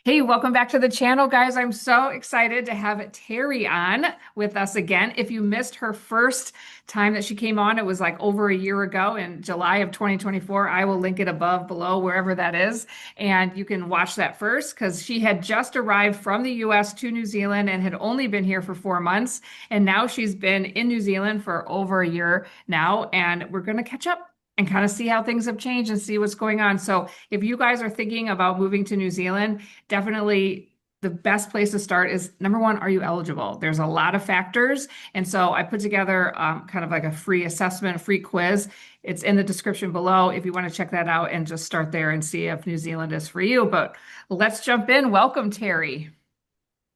Hey, welcome back to the channel, guys. I'm so excited to have Terri on with us again. If you missed her first time that she came on, it was like over a year ago in July of 2024. I will link it above, below, wherever that is. And you can watch that first because she had just arrived from the US to New Zealand and had only been here for 4 months. And now she's been in New Zealand for over a year now. And we're going to catch up and kind of see how things have changed and see what's going on. So if you guys are thinking about moving to New Zealand, definitely the best place to start is number one, are you eligible? There's a lot of factors. And so I put together kind of like a free assessment, a free quiz. It's in the description below if you want to check that out and just start there and see if New Zealand is for you. But let's jump in. Welcome, Terri.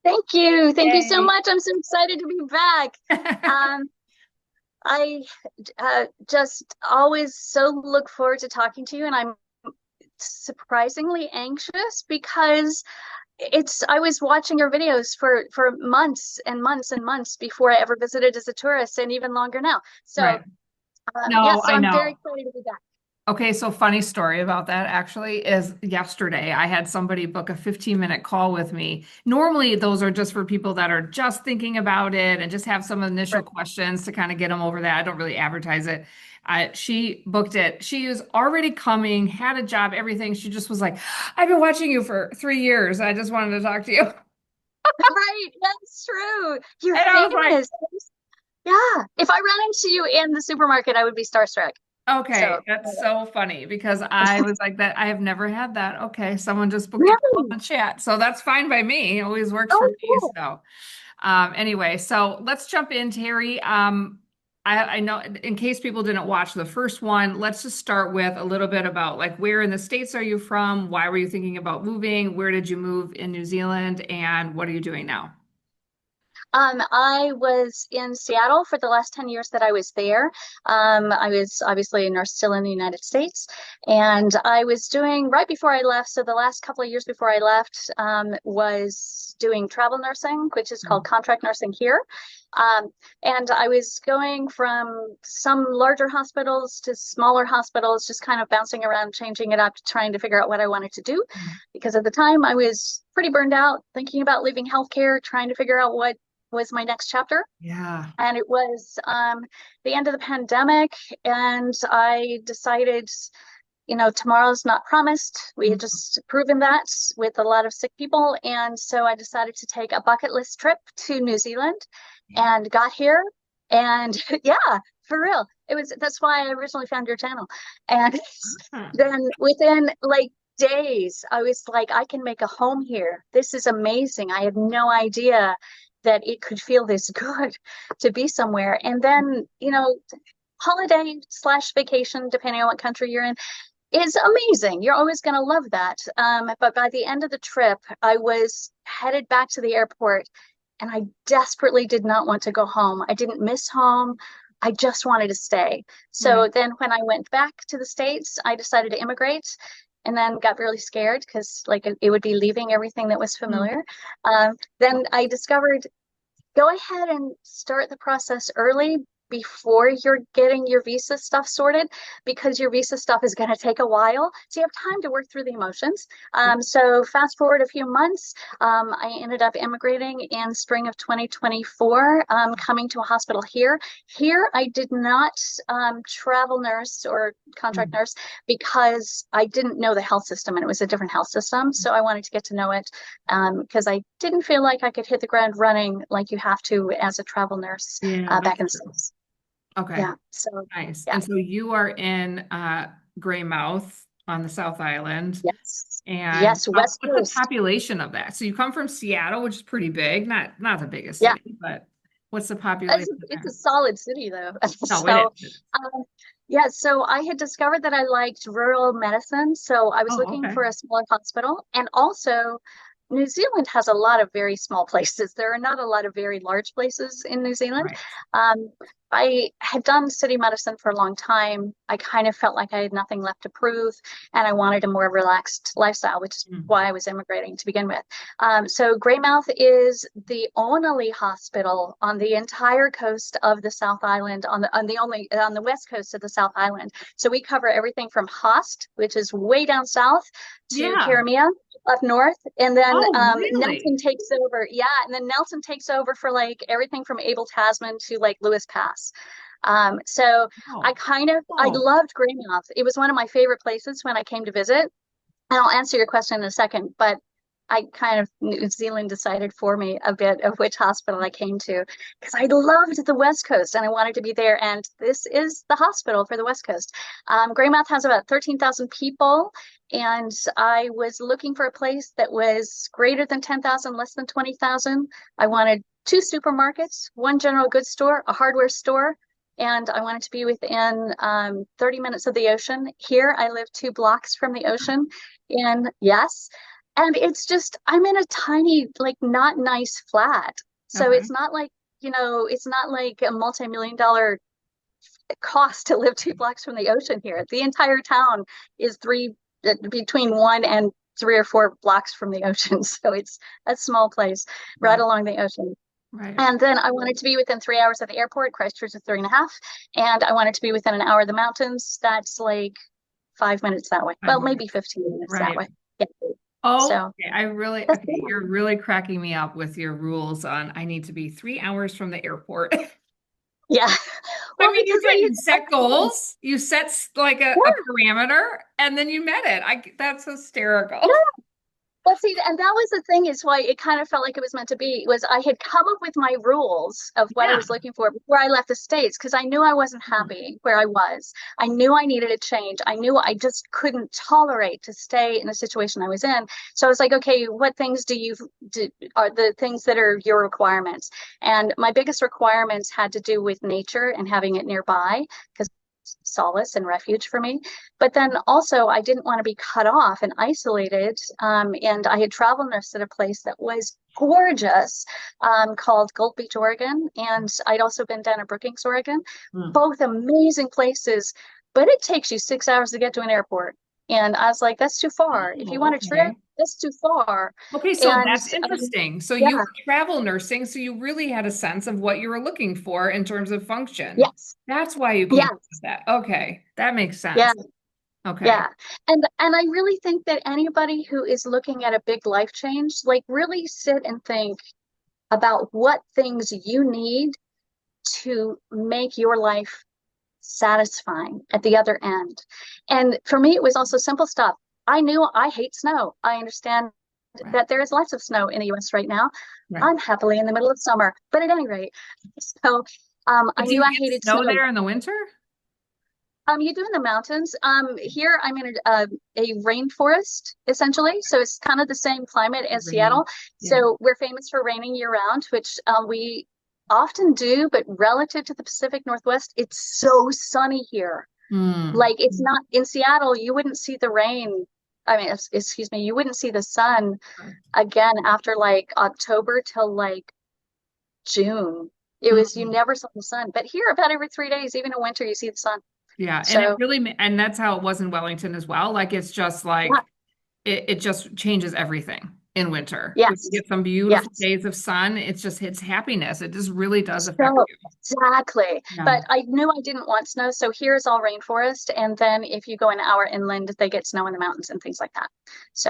Thank you. Thank you so Yay. much. I'm so excited to be back. Um, I just always so look forward to talking to you, and I'm surprisingly anxious because I was watching your videos for months and months and months before I ever visited as a tourist, and even longer now. So Right. No, so I I'm very know. excited to be back. Okay, so funny story about that actually is yesterday I had somebody book a 15-minute call with me. Normally, those are just for people that are just thinking about it and just have some initial Right. questions to kind of get them over that. I don't really advertise it. She booked it. She was already coming, had a job, everything. She just was like, I've been watching you for 3 years. I just wanted to talk to you. Right. That's true. You're And I was like, famous. Yeah. If I ran into you in the supermarket, I would be starstruck. okay, So, that's so funny because I was like that. I have never had that. Okay, someone just booked a call really? on chat. So that's fine by me. It always works for Oh, me. cool. So anyway, so let's jump in, Terri. I know in case people didn't watch the first one, let's just start with a little bit about like where in the States are you from? Why were you thinking about moving? Where did you move in New Zealand? And what are you doing now? I was in Seattle for the last 10 years that I was there. I was obviously a nurse still in the United States. And I was doing right before I left. So the last couple of years before I left, was doing travel nursing, which is called contract nursing here. Um, and I was going from some larger hospitals to smaller hospitals, just kind of bouncing around, changing it up, trying to figure out what I wanted to do. Because at the time I was pretty burned out, thinking about leaving healthcare, trying to figure out what was my next chapter. Yeah. And it was the end of the pandemic. And I decided, tomorrow's not promised. We had just proven that with a lot of sick people. And so I decided to take a bucket list trip to New Zealand and got here. And yeah, for real. That's why I originally found your channel. And Mhm. then within like days, I was like, I can make a home here. This is amazing. I had no idea that it could feel this good to be somewhere. And then, holiday slash vacation, depending on what country you're in, is amazing. You're always going to love that. But by the end of the trip, I was headed back to the airport and I desperately did not want to go home. I didn't miss home. I just wanted to stay. Right. So then when I went back to the States, I decided to immigrate and then got really scared because like it would be leaving everything that was Mm. familiar. Then I discovered go ahead and start the process early before you're getting your visa stuff sorted because your visa stuff is going to take a while. So you have time to work through the emotions. So fast forward a few months, I ended up immigrating in spring of 2024, coming to a hospital here. Here, I did not travel nurse or contract Mm. nurse because I didn't know the health system and it was a different health system. So I wanted to get to know it because I didn't feel like I could hit the ground running like you have to as a travel nurse Yeah, back that's in the true. States. Okay. Yeah. So, Nice. yeah. And so you are in Greymouth on the South Island. Yes. And Yes. West what's the Coast. population of that? So you come from Seattle, which is pretty big, not the biggest Yeah. city, but what's the population It's a there? solid city, though. No, it So, is. um, yeah. So I had discovered that I liked rural medicine. So I was Oh, looking okay. for a smaller hospital. And also, New Zealand has a lot of very small places. There are not a lot of very large places in New Zealand. Right. Um, I had done city medicine for a long time. I kind of felt like I had nothing left to prove, and I wanted a more relaxed lifestyle, which is Mm. why I was immigrating to begin with. So Greymouth is the only hospital on the entire coast of the South Island, on the west coast of the South Island. So we cover everything from Host, which is way down south, to Yeah. Karamea. up north, and then Oh, Nelson really? takes over. Yeah, and then Nelson takes over for like everything from Abel Tasman to like Lewis Pass. So Oh, I oh, loved Greymouth. It was one of my favorite places when I came to visit. And I'll answer your question in a second, but I kind of New Zealand decided for me a bit of which hospital I came to because I loved the West Coast and I wanted to be there. And this is the hospital for the West Coast. Greymouth has about 13,000 people, and I was looking for a place that was greater than 10,000, less than 20,000. I wanted two supermarkets, one general goods store, a hardware store, and I wanted to be within 30 minutes of the ocean. Here, I live 2 blocks from the ocean. And yes, and it's just, I'm in a tiny, like, not nice flat. So okay. it's not like, it's not like a multi-million-dollar cost to live 2 blocks from the ocean here. The entire town is between 1 and 3 or 4 blocks from the ocean. So it's a small place right Right, along the ocean. right, And then I wanted to be within 3 hours of the airport. Christchurch is 3.5. And I wanted to be within an hour of the mountains. That's like 5 minutes that way. Well, 5 minutes. maybe 15 minutes that Right. way. Yeah. Oh, So okay. that's Okay, it. you're really cracking me up with your rules on I need to be 3 hours from the airport. Yeah. I Well, mean, because you set goals, you set like a yeah, parameter, and then you met it. That's hysterical. yeah. Well, see, and that was the thing is why it kind of felt like it was meant to be was I had come up with my rules of what I Yeah. was looking for before I left the States because I knew I wasn't happy where I was. I knew I needed a change. I knew I just couldn't tolerate to stay in the situation I was in. So I was like, okay, what things do are the things that are your requirements? And my biggest requirements had to do with nature and having it nearby because solace and refuge for me. But then also, I didn't want to be cut off and isolated. And I had travel nursed at a place that was gorgeous called Gold Beach, Oregon. And I'd also been down in Brookings, Oregon. Hmm. Both amazing places, but it takes you 6 hours to get to an airport. And I was like, that's too far. If you Oh, want a trip, okay. that's too far. Okay, so And that's interesting. So you yeah, were travel nursing, so you really had a sense of what you were looking for in terms of function. yes, That's why you came up with yes, that. Okay, that makes yeah. sense. Okay. Yeah. And I really think that anybody who is looking at a big life change, like really sit and think about what things you need to make your life satisfying at the other end. And for me, it was also simple stuff. I knew I hate snow. I understand Right. that there is lots of snow in the US right now. Right. I'm happily in the middle of summer, but at any rate, so I But do knew you I get hated snow snow. there in the winter? You do in the mountains. Here I'm in a rainforest essentially, so it's kind of the same climate as Rain. Seattle. Yeah. So we're famous for raining year round, which we often do, but relative to the Pacific Northwest, it's so sunny here. Hmm. Like it's not in Seattle, you wouldn't see the rain. I mean, excuse me, you wouldn't see the sun again after like October till like June. It was you Hmm. never saw the sun, but here about every 3 days, even in winter, you see the sun. Yeah, and So and that's how it was in Wellington as well. Like it's just yeah, like it just changes everything in winter. When you yes. get some beautiful Yes. days of sun, it's happiness. It just really does affect So you. exactly. Yeah. But I knew I didn't want snow. So here's all rainforest. And then if you go an hour inland, they get snow in the mountains and things like that. So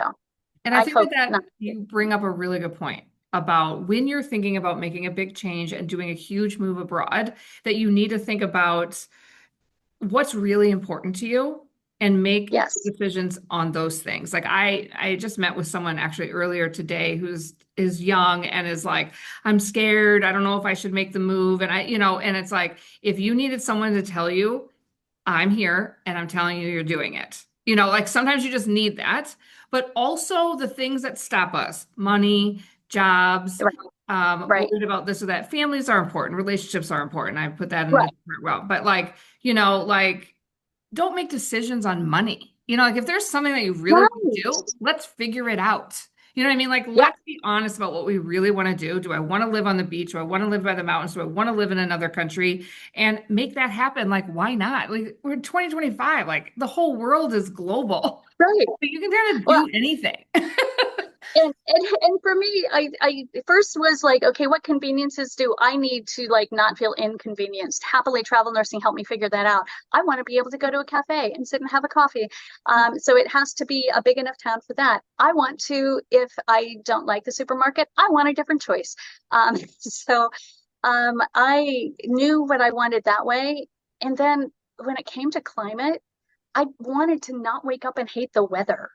And I I think hope that not. you bring up a really good point about when you're thinking about making a big change and doing a huge move abroad, that you need to think about what's really important to you and make Yes. decisions on those things. Like I just met with someone actually earlier today who's is young and is like, I'm scared. I don't know if I should make the move. And and it's like if you needed someone to tell you, I'm here and I'm telling you you're doing it. Like sometimes you just need that, but also the things that stop us, money, jobs, Right. Right. worried about this or that. Families are important, relationships are important. I put that in the Right. different well, but like don't make decisions on money. Like if there's something that you really want to Right. do, let's figure it out. You know what I mean? Like Yeah. let's be honest about what we really want to do. Do I want to live on the beach? Do I want to live by the mountains? Do I want to live in another country and make that happen? Like why not? Like we're in 2025. Like the whole world is global. Right. You can kind of Well, do anything. And for me, I first was like, okay, what conveniences do I need to like not feel inconvenienced? Happily Travel Nursing helped me figure that out. I want to be able to go to a cafe and sit and have a coffee. So it has to be a big enough town for that. I want to, if I don't like the supermarket, I want a different choice. So I knew what I wanted that way. And then when it came to climate, I wanted to not wake up and hate the weather.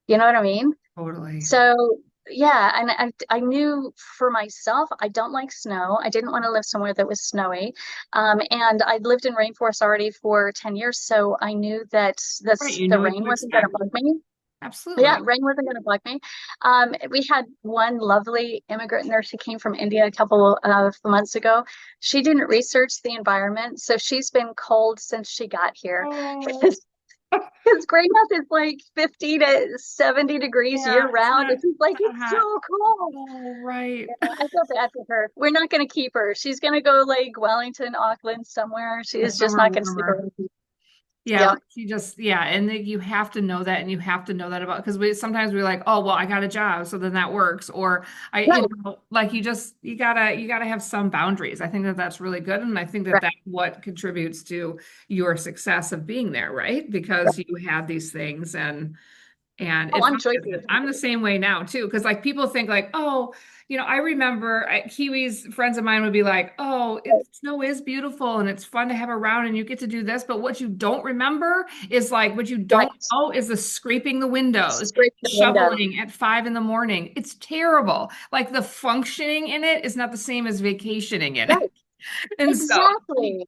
You know what I mean? Totally. So yeah, and I knew for myself, I don't like snow. I didn't want to live somewhere that was snowy. And I'd lived in rainforest already for 10 years, so I knew that Right. this You the know what rain to wasn't going to expect. bug me. Yeah, Absolutely. rain wasn't going to bug me. We had one lovely immigrant nurse who came from India a couple of months ago. She didn't research the environment, so she's been cold since she got here. Oh, Because Greymouth is like 50 to 70 degrees year yeah, round. It's just like, it's not it's so hot. cold. Oh, right. Yeah, I feel bad for her. We're not going to keep her. She's going to go like Wellington, Auckland, somewhere. She Yeah, is just somewhere not going to stick warmer. around. Yeah, Yeah, like you just and you have to know that, and you have to know that about, because we sometimes we're like, oh well, I got a job, so then that works, or right, like you gotta have some boundaries. I think that that's really good, and I think that right. that's what contributes to your success of being there, right? Because you have these things, and Oh, it's I'm funny, joyful 'cause about I'm the it. same way now too. Because like people think like, oh, I remember Kiwis, friends of mine would be like, oh, snow is beautiful and it's fun to have around and you get to do this. But what you don't remember is like what you don't Right. know is the scraping the windows, Scrape the window. shoveling at 5 in the morning. It's terrible. Like the functioning in it is not the same as vacationing in it. Right. And so, Exactly.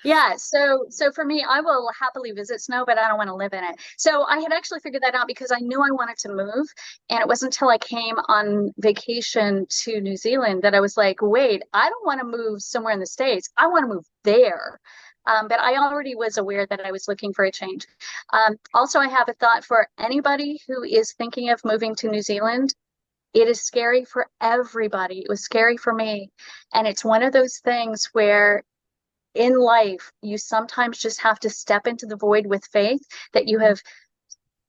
Yeah, so for me, I will happily visit snow, but I don't want to live in it. So I had actually figured that out because I knew I wanted to move, and it wasn't until I came on vacation to New Zealand that I was like, wait, I don't want to move somewhere in the States. I want to move there. But I already was aware that I was looking for a change. Also, I have a thought for anybody who is thinking of moving to New Zealand. It is scary for everybody. It was scary for me. And it's one of those things where in life, you sometimes just have to step into the void with faith that you have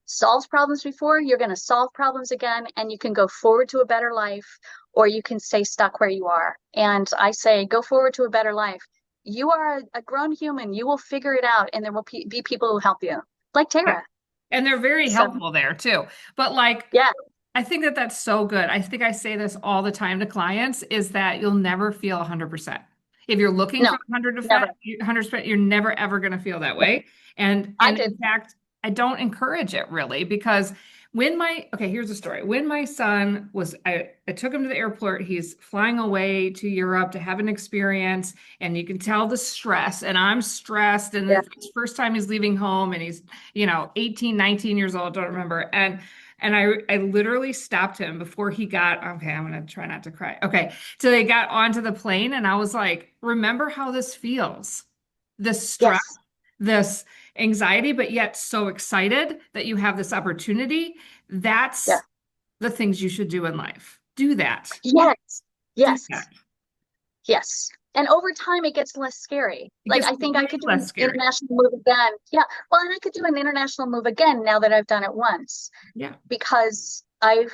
solved problems before, you're going to solve problems again, and you can go forward to a better life, or you can stay stuck where you are. And I say, go forward to a better life. You are a grown human. You will figure it out, and there will be people who help you, like yeah. Tara. And they're very So, helpful there too. But like, yeah, I think that that's so good. I think I say this all the time to clients is that you'll never feel 100%. If you're looking no, for 100%, never. 100%, you're never ever going to feel that No, way. I And in did. fact, I don't encourage it really, because okay, here's the story. When my son was, I took him to the airport. He's flying away to Europe to have an experience, and you can tell the stress, and I'm stressed. And Yeah, it's his first time he's leaving home, and he's, 18, 19 years old, don't remember. And I literally stopped him before he got, okay, I'm gonna try not to cry. Okay. So they got onto the plane and I was like, remember how this feels. This stress, yes, this anxiety, but yet so excited that you have this opportunity. yeah, That's the things you should do in life. Do that. yes, Do yes. that. Yes. And over time, it gets less scary. It Like, gets I think I way could do less an scary. international move again. Yeah. Well, and I could do an international move again now that I've done it once Yeah. because I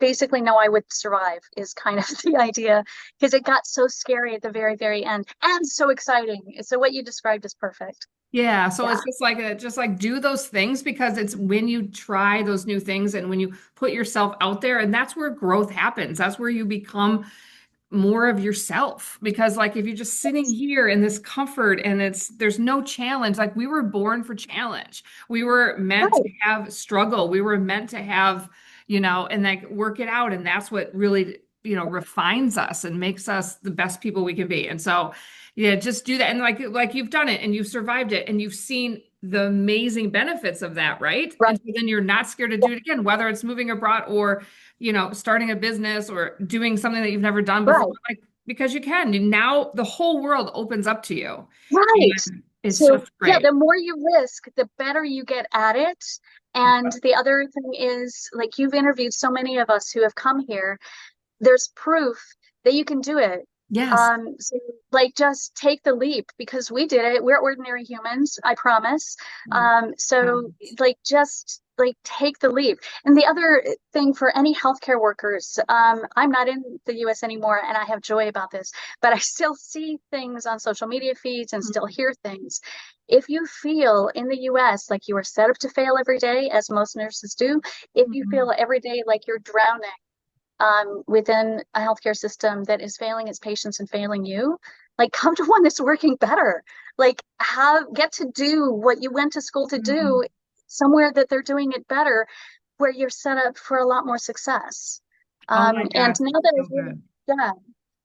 basically know I would survive, is kind of the idea because it got so scary at the very, very end and so exciting. So, what you described is perfect. Yeah, so Yeah. it's just like do those things, because it's when you try those new things and when you put yourself out there, and that's where growth happens. That's where you become more of yourself, because like if you're just sitting here in this comfort and there's no challenge. Like we were born for challenge. We were meant to Right. have struggle. We were meant to have, and like work it out, and that's what really, refines us and makes us the best people we can be. And so yeah, just do that, and like you've done it and you've survived it and you've seen the amazing benefits of that, right? And Right. so then you're not scared to Yeah. do it again, whether it's moving abroad or starting a business or doing something that you've never done before, Right. like because you can. And now the whole world opens up to you. Right. And it's So, just yeah, great. the more you risk, the better you get at it. And the other thing is, like, you've interviewed so many of us who have come here, there's proof that you can do it. Yes. So like just take the leap because we did it. We're ordinary humans, I promise. Mm. Yeah. So like just like take the leap. And the other thing for any healthcare workers, I'm not in the US anymore and I have joy about this, but I still see things on social media feeds and still Mhm. hear things. If you feel in the US like you are set up to fail every day, as most nurses do, if you feel Mhm. every day like you're drowning, within a healthcare system that is failing its patients and failing you, like come to one that's working better. Like have get to do what you went to school to Mhm. do somewhere that they're doing it better, where you're set up for a lot more success. Oh my And gosh, now that's that so I've really, good. yeah,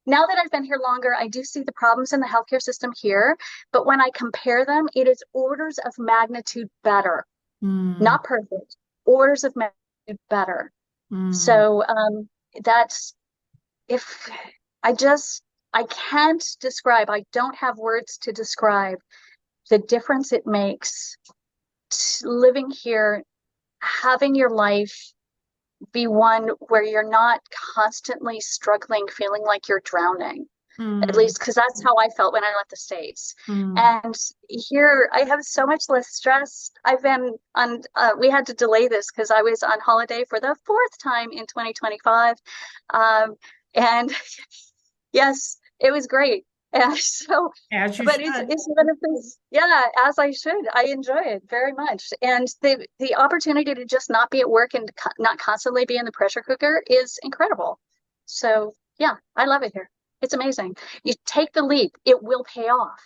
now that I've been here longer, I do see the problems in the healthcare system here. But when I compare them, it is orders of magnitude better, Mm. not perfect, orders of magnitude better. Mm. So that's if I just I can't describe, I don't have words to describe the difference it makes living here, having your life be one where you're not constantly struggling, feeling like you're drowning. At Mm. least because that's how I felt when I left the States. Mm. And here I have so much less stress. I've been on, we had to delay this because I was on holiday for the fourth time in 2025. And yes, it was great. And so, As you but should. it's one of those, yeah, as I should. I enjoy it very much. And the opportunity to just not be at work and not constantly be in the pressure cooker is incredible. So, yeah, I love it here. It's amazing. You take the leap, it will pay off.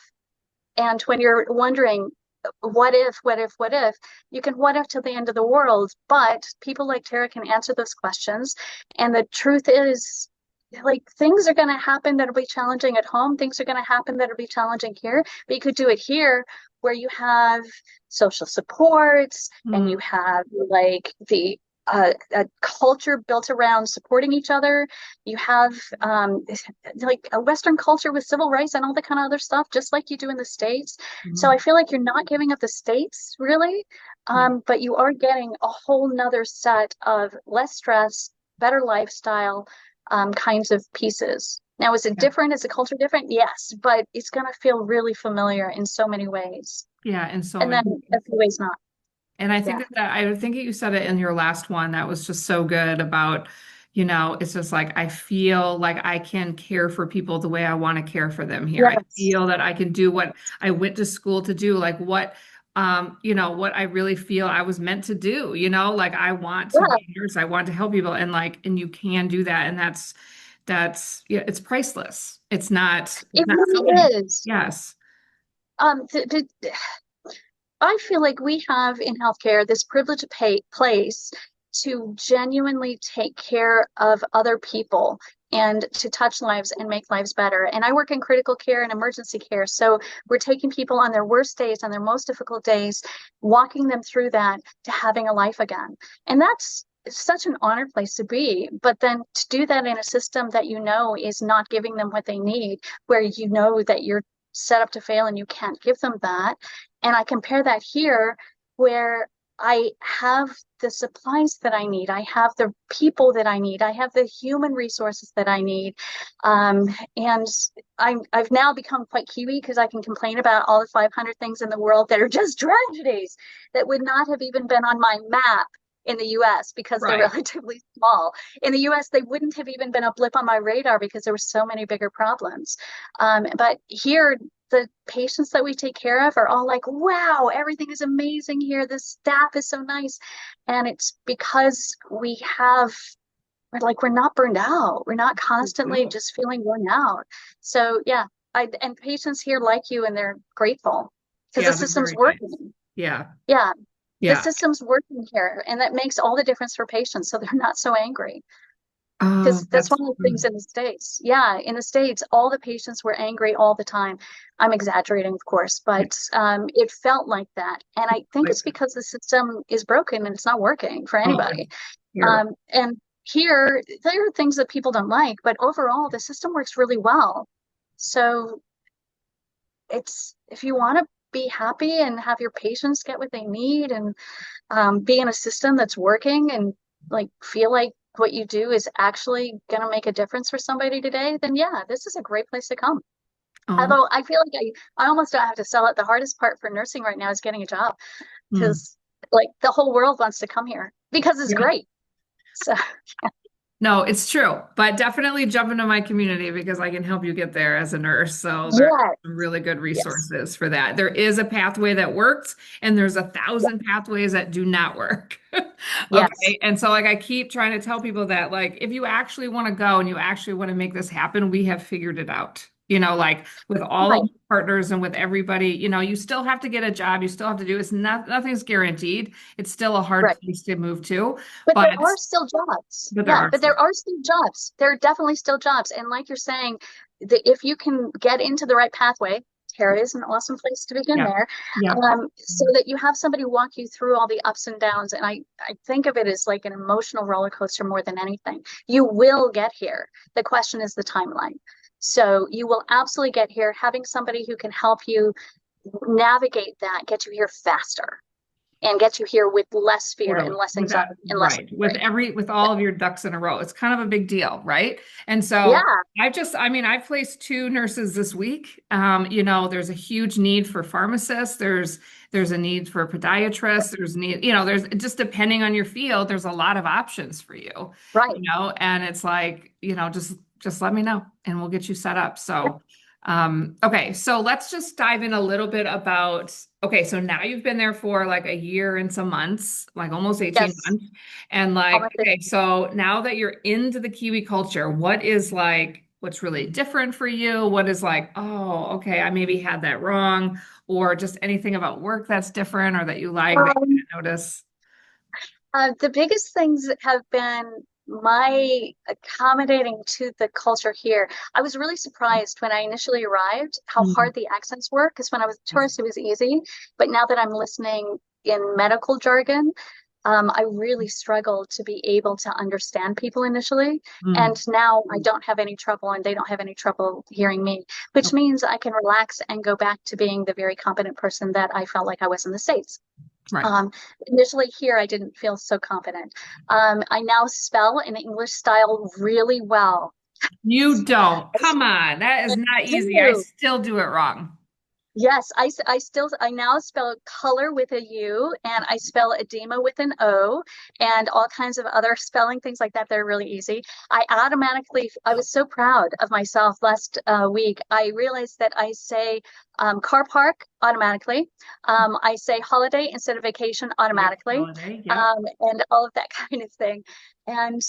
And when you're wondering, what if, what if, what if, you can what if till the end of the world. But people like Tara can answer those questions. And the truth is, like, things are going to happen that'll be challenging at home. Things are going to happen that'll be challenging here. But you could do it here where you have social supports and Mm. you have like the a culture built around supporting each other. You have like a Western culture with civil rights and all that kind of other stuff, just like you do in the States. So I Mm. feel like you're not giving up the States really, Yeah. but you are getting a whole nother set of less stress, better lifestyle kinds of pieces. Now, is it Yeah. different? Is the culture different? Yes, but it's going to feel really familiar in so many ways. Yeah. In so And many. then a few ways not. And I think Yeah. that I think you said it in your last one that was just so good about, it's just like I feel like I can care for people the way I want to care for them here. I Yes. feel that I can do what I went to school to do, like what I really feel I was meant to do, like I want to Yeah, be a nurse, I want to help people and you can do that. And that's yeah, it's priceless. It's it not something. really is. Yes. I feel like we have in healthcare this privileged place to genuinely take care of other people and to touch lives and make lives better. And I work in critical care and emergency care. So we're taking people on their worst days, on their most difficult days, walking them through that to having a life again. And that's such an honor place to be. But then to do that in a system that you know is not giving them what they need, where you know that you're set up to fail and you can't give them that, and I compare that here where I have the supplies that I need. I have the people that I need. I have the human resources that I need. And I've now become quite Kiwi because I can complain about all the 500 things in the world that are just tragedies that would not have even been on my map in the US because they're Right. relatively small. In the US, they wouldn't have even been a blip on my radar because there were so many bigger problems. But here, the patients that we take care of are all like, wow, everything is amazing here. The staff is so nice. And it's because we're not burned out. We're not constantly No. just feeling worn out. So yeah, and patients here like you and they're grateful because the Yeah, they're system's very nice. working. Yeah. Yeah, the Yeah. system's working here. And that makes all the difference for patients. So they're not so angry. Oh, Because that's that's one of the things good. in the States. Yeah, in the States, all the patients were angry all the time. I'm exaggerating, of course, Yeah. but it felt like that. And I think Like it's because the system is broken and it's not working for oh, anybody. here. And here, there are things that people don't like, but overall, the system works really well. So it's if you want to be happy and have your patients get what they need and be in a system that's working and like feel like what you do is actually going to make a difference for somebody today, then yeah, this is a great place to come. Oh, Although I feel like I almost don't have to sell it. The hardest part for nursing right now is getting a job hmm. because like the whole world wants to come here because it's Yeah. great. So No, it's true, but definitely jump into my community because I can help you get there as a nurse. So there are yeah, some really good yes, resources for that. There is a pathway that works, and there's 1,000 pathways that do not work. yes, Okay. And so, like, I keep trying to tell people that, like, if you actually want to go and you actually want to make this happen, we have figured it out. Like with all of right, the partners and with everybody, you still have to get a job. You still have to do it's not nothing's guaranteed. It's still a hard right. place to move to, But but there are still jobs. but there Yeah, are but still. there are still jobs. There are definitely still jobs. And like you're saying, if you can get into the right pathway, Terra is an awesome place to begin Yeah. there, Yeah. so that you have somebody walk you through all the ups and downs. And I think of it as like an emotional roller coaster more than anything. You will get here. The question is the timeline. So you will absolutely get here. Having somebody who can help you navigate that, get you here faster and get you here with less fear and Totally. less With that, anxiety and less right. worry. With all of your ducks in a row. It's kind of a big deal, right? And Yeah, so I've placed two nurses this week. There's a huge need for pharmacists. There's a need for podiatrists. There's just depending on your field, there's a lot of options for you, right. and it's like, just let me know and we'll get you set up. So okay, so let's just dive in a little bit about, okay, so now you've been there for like a year and some months, like almost 18 Yes. months. And like, Almost okay, so now that you're into the Kiwi culture, what's really different for you? What is like, oh, okay, I maybe had that wrong, or just anything about work that's different or that you like that you um, didn't notice? the biggest things have been my accommodating to the culture here. I was really surprised when I initially arrived how Mm, hard the accents were, because when I was a yes. tourist, it was easy. But now that I'm listening in medical jargon, I really struggled to be able to understand people initially. Mm, And now I don't have any trouble, and they don't have any trouble hearing me, which okay, means I can relax and go back to being the very competent person that I felt like I was in the States. right. Um, Initially here, I didn't feel so confident. I now spell in English style really well. You don't. I Come on. That is not easy. I do. still do it wrong. Yes, I now spell color with a U and I spell edema with an O and all kinds of other spelling things like that. They're really easy. I was so proud of myself last week. I realized that I say car park automatically. I say holiday instead of vacation Yep. automatically, Holiday. Yep. and all of that kind of thing. And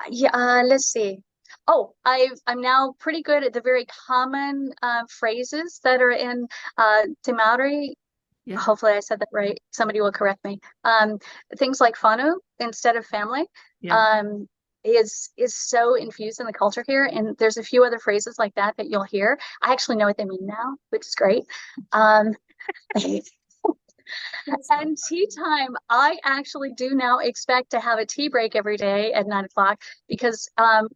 yeah, let's see. Oh, I'm now pretty good at the very common phrases that are in Te Maori. Yeah. Hopefully I said that right. Somebody will correct me. Things like whānau instead of family Yeah. um, is so infused in the culture here. And there's a few other phrases like that that you'll hear. I actually know what they mean now, which is great. Um, That's so And tea time, I actually do now expect to have a tea break every day at 9 o'clock because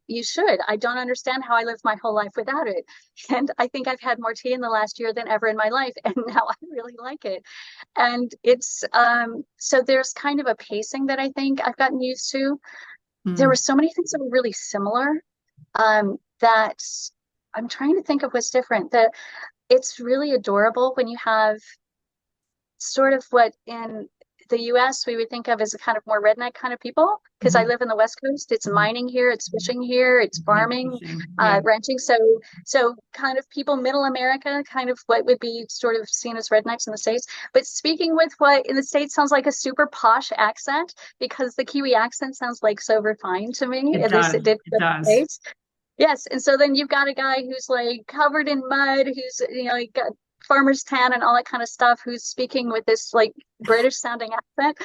you should. I don't understand how I lived my whole life without it. And I think I've had more tea in the last year than ever in my life. And now I really like it. And it's so there's kind of a pacing that I think I've gotten used to. There were Mm. so many things that were really similar that I'm trying to think of what's different. It's really adorable when you have sort of what in the US we would think of as a kind of more redneck kind of people. Because I Mhm. live in the West Coast, it's Mhm. mining here, it's fishing here, it's Yeah. farming, Fishing. Yeah. ranching. So kind of people, middle America, kind of what would be sort of seen as rednecks in the States. But speaking with what in the States sounds like a super posh accent, because the Kiwi accent sounds like so refined to me. It At least it does. did It for the does. States. Yes, and so then you've got a guy who's like covered in mud, who's like got farmer's tan and all that kind of stuff, who's speaking with this like British sounding accent,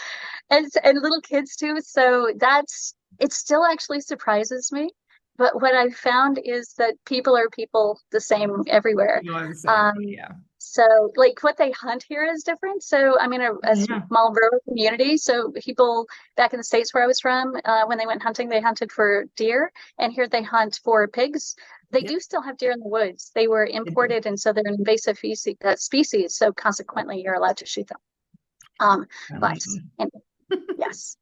and little kids too. So that's it. Still actually surprises me, but what I've found is that people are people the same everywhere. You are the same. Um, Yeah. so like what they hunt here is different. So I'm in a Yeah. small rural community. So people back in the States where I was from, when they went hunting, they hunted for deer, and here they hunt for pigs. They Yeah. do still have deer in the woods. They were They do. imported, and so they're an invasive species. So consequently, you're allowed to shoot them. I But like them. and, yes.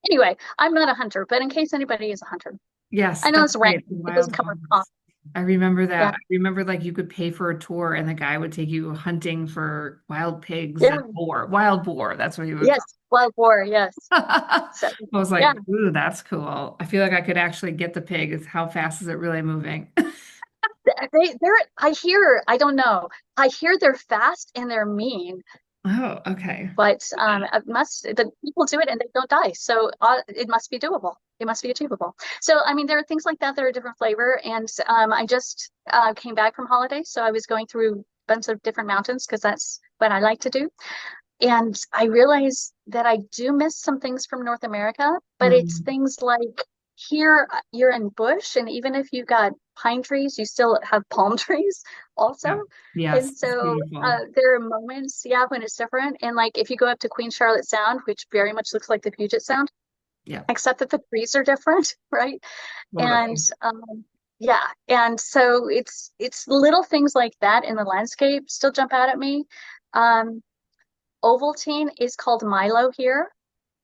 Anyway, I'm not a hunter, but in case anybody is a hunter, Yes, I know that's it's random. right. The It wild doesn't cover hogs. cost. I remember Yeah. that. I remember like you could pay for a tour and the guy would take you hunting for wild pigs Yeah. and boar. Wild boar. That's what he would call Yes. Wild boar. Yes. it. So, I was yeah. like, ooh, that's cool. I feel like I could actually get the pig. Is how fast is it really moving? I hear, I don't know. I hear they're fast and they're mean, Oh, okay. but the people do it and they don't die. So it must be doable. It must be achievable. So, I mean, there are things like that that are different flavor. And I just came back from holiday. So I was going through a bunch of different mountains because that's what I like to do. And I realized that I do miss some things from North America, but it's Mm, things like here you're in bush, and even if you got pine trees, you still have palm trees also. yeah. Yes, And it's so beautiful. there are moments, yeah, when it's different. And like if you go up to Queen Charlotte Sound, which very much looks like the Puget Sound, Yeah, except that the trees are different, right? And totally. yeah, and so it's little things like that in the landscape still jump out at me. Um, Ovaltine is called Milo here.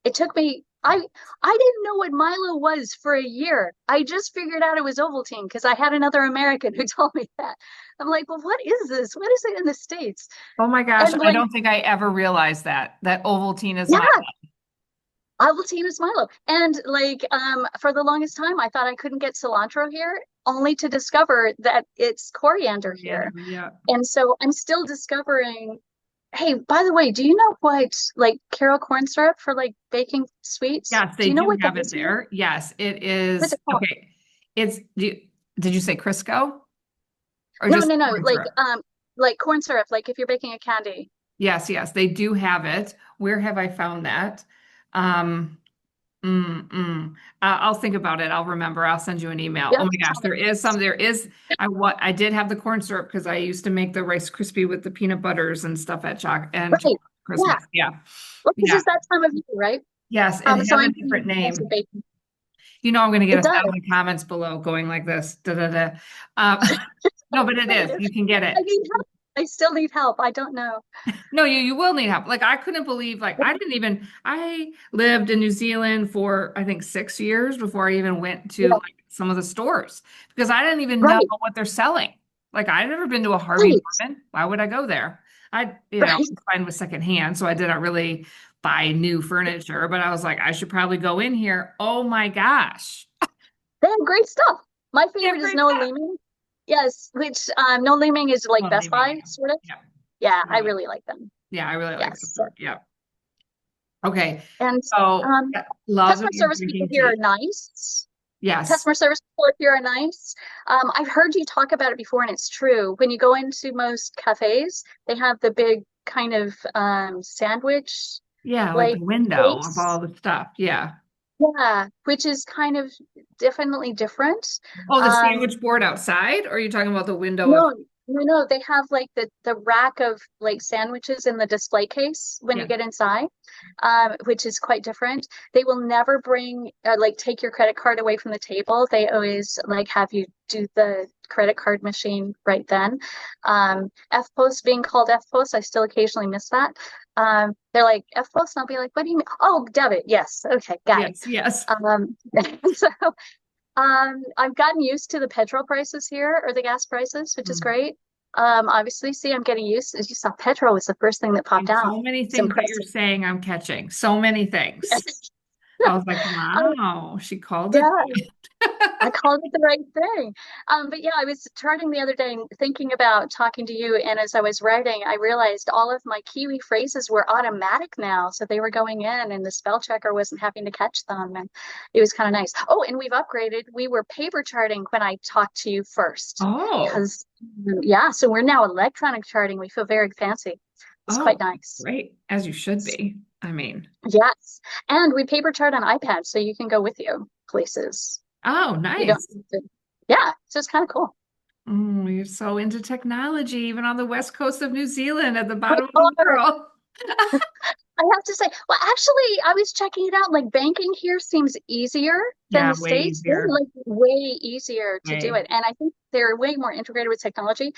It took me I didn't know what Milo was for a year. I just figured out it was Ovaltine because I had another American who told me that. I'm like, well, what is this? What is it in the States? Oh my gosh, And I like, don't think I ever realized that Ovaltine is my. yeah, Ovaltine is Milo. And like, for the longest time, I thought I couldn't get cilantro here, only to discover that it's coriander here. Coriander. Yeah. And so I'm still discovering. Hey, by the way, do you know what like Carol corn syrup for like baking sweets? Yes, Do they you know do what that have it is here? there. Yes, it What's is. it called? Okay. It's, did you say Crisco or No, just no, no. corn syrup? Like corn syrup, like if you're baking a candy. Yes, yes, they do have it. Where have I found that? Um, I'll think about it. I'll remember. I'll send you an email. You Oh have my to gosh, tell me. there is some. There is. I did have the corn syrup because I used to make the Rice Krispie with the peanut butters and stuff at Right. Yeah. Christmas. Yeah, Well, this yeah, is that time of year, right? yes. It So has a I'm different also name. baking. You know, I'm going to get It a does. thousand comments below going like this. Da, da, da. No, but it is. Negative. You can get I it. need help. I still need help. I don't know. No, you will need help. Like I couldn't believe, like I didn't even, I lived in New Zealand for I think 6 years before I even went to Yeah. like some of the stores because I didn't even know Right. what they're selling. Like I'd never been to a Harvey Right. Norman. Why would I go there? Right. It's fine with secondhand, so I didn't really buy new furniture, but I was like, I should probably go in here. Oh my gosh. They have great stuff. My They have favorite is great Noah stuff. Leeming. Yes, which Noah Leeming is like Well, Best leaving, Buy, yeah. sort of. Yeah. Yeah, I Totally. really like them. Yeah, I really like that Yes. part. Yeah. Okay. And So um, yeah, love customer that you're service people drinking here are tea. nice. Yes. Customer service people here are nice. I've heard you talk about it before, and it's true. When you go into most cafes, they have the big kind of sandwich Yeah, like like the window of place. all the stuff. Yeah. Yeah, which is kind of definitely different. Oh, the Um, sandwich board outside? Or are you talking about the window of, No, no, they have like the rack of like sandwiches in the display case when you yeah. get inside, which is quite different. They will never bring like take your credit card away from the table. They always like have you do the credit card machine right then. F-Post being called F-Post, I still occasionally miss that. They're like F-Post, and I'll be like, what do you mean? Oh, debit. Yes. Okay, got it. Yes, yes. So I've gotten used to the petrol prices here or the gas prices, which is Mm. great. Obviously, see, I'm getting used. As you saw, petrol was the first thing that popped And out. so many It's things that you're impressive. saying I'm catching. So many things. I was like, Um, wow, she called it. yeah, I called it the right thing. But yeah, I was charting the other day and thinking about talking to you. And as I was writing, I realized all of my Kiwi phrases were automatic now. So they were going in and the spell checker wasn't having to catch them. And it was kind of nice. Oh, and we've upgraded. We were paper charting when I talked to you first. Oh, Because, yeah, so we're now electronic charting. We feel very fancy. It's quite oh, nice. great. As you should be. I mean, Yes. And we paper chart on iPad so you can go with you places. oh, You don't nice. have to, yeah, so it's kind of cool. Mm, you're so into technology, even on the west coast of New Zealand at the We bottom of the are. world. I have to say, well, actually, I was checking it out. Like banking here seems easier than Yeah, the way States. They're easier. like way easier to do Way. it. And I think they're way more integrated with technology.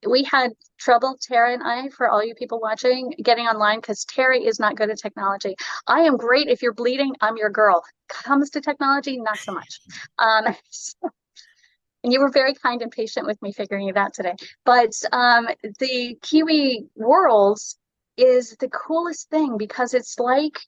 We had trouble, Tara and I, for all you people watching, getting online because Terry is not good at technology. I am great. If you're bleeding, I'm your girl. Comes to technology, not so much. And you were very kind and patient with me figuring it out today. But the Kiwi worlds is the coolest thing because it's like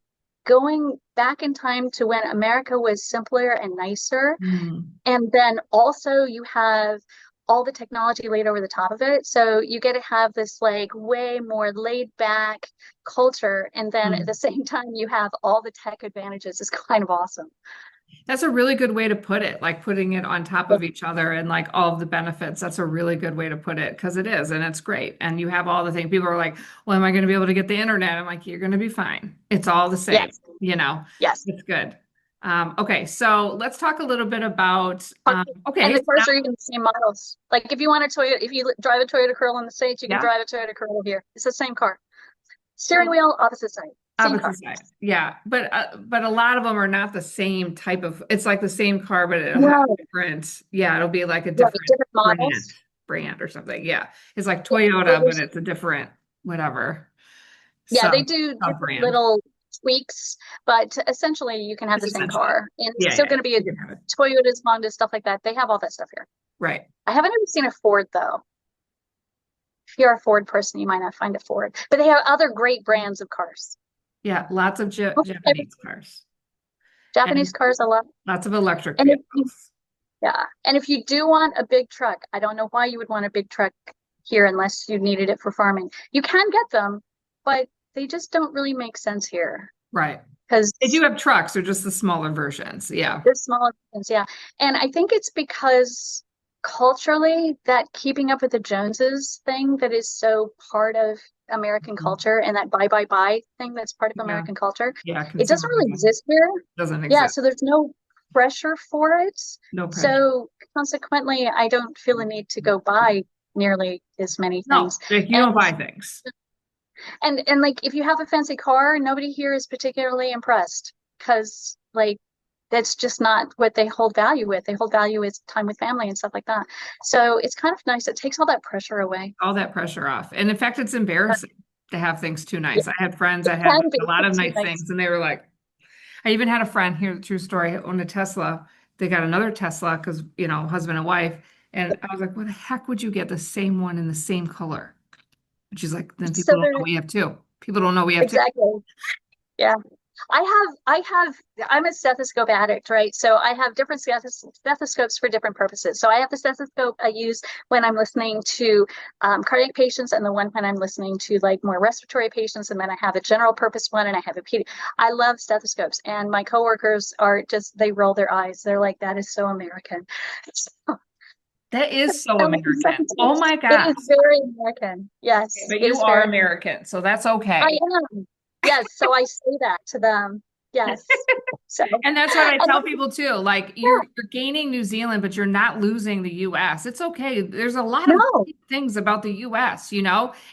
going back in time to when America was simpler and nicer. Mm, And then also you have all the technology laid over the top of it. So you get to have this like way more laid back culture. And then at the mm. same time, you have all the tech advantages. It's kind of awesome. That's a really good way to put it, like putting it on top of each other and like all of the benefits. That's a really good way to put it because it is, and it's great. And you have all the things. People are like, well, am I going to be able to get the internet? I'm like, you're going to be fine. It's all the same, Yes, you know, yes. it's good. Okay, so let's talk a little bit about, And okay, the so now, cars are even the same models. Like if you want a Toyota, if you drive a Toyota Corolla in the States, you can yeah, drive a Toyota Corolla here. It's the same car. Steering wheel, opposite side. Same opposite car. side. Yeah, but a lot of them are not the same type of, it's like the same car, but it'll have No, different, yeah, it'll be like a right, different different brand, models. brand or something. Yeah. It's like Yeah, Toyota, but it's a different whatever they sub do sub different brand. little tweaks, but essentially you can have It's the same essentially. car. And it's Yeah, still yeah, going to be a you can have it. Toyotas, Hondas, stuff like that. They have all that stuff here. Right. I haven't ever seen a Ford though. If you're a Ford person, you might not find a Ford, but they have other great brands of cars. Yeah, lots of Okay. Japanese cars Japanese and cars, a lot. lots of electric And if you vehicles. Yeah. And if you do want a big truck, I don't know why you would want a big truck here unless you needed it for farming. You can get them, but they just don't really make sense here Right. They do because have trucks, they're just the smaller versions. Yeah. they're smaller things. Yeah. And I think it's because culturally that keeping up with the Joneses thing that is so part of American Mhm. culture and that buy, buy, buy thing that's part of Yeah. American culture, Yeah. it doesn't really Consumerism exist here. doesn't Yeah, exist. so there's no pressure for it. No pressure. So consequently, I don't feel a need to go buy nearly as many things. No, like you And don't buy things. and like if you have a fancy car, nobody here is particularly impressed because like that's just not what they hold value with. They hold value with time with family and stuff like that. So it's kind of nice. It takes all that pressure away. All that pressure off. And in fact, it's embarrassing to have things too Yeah, nice. I had friends it that had can like be a lot of too nice nice. things, and they were like, I even had a friend here, true story, owned a Tesla. They got another Tesla because, husband and wife. And I was like, what the heck would you get the same one in the same color? And she's like, then So people don't there, know we have two. People don't know we have two. exactly. Yeah. I'm a stethoscope addict, right? So I have different stethoscopes for different purposes. So I have the stethoscope I use when I'm listening to cardiac patients, and the one when I'm listening to like more respiratory patients, and then I have a general purpose one, and I have a pedi. I love stethoscopes, and my coworkers are just they roll their eyes. They're like, "That is so American." So, That is so I'm like, American. Oh my it gosh. is very American. Yes, But it you is are very. American, so that's I okay. am. Yes, so I say that to them. Yes. So, And that's what I and tell people too. Like you're gaining New Zealand, but you're not losing the US. It's okay. There's a lot of no, great things about the US, and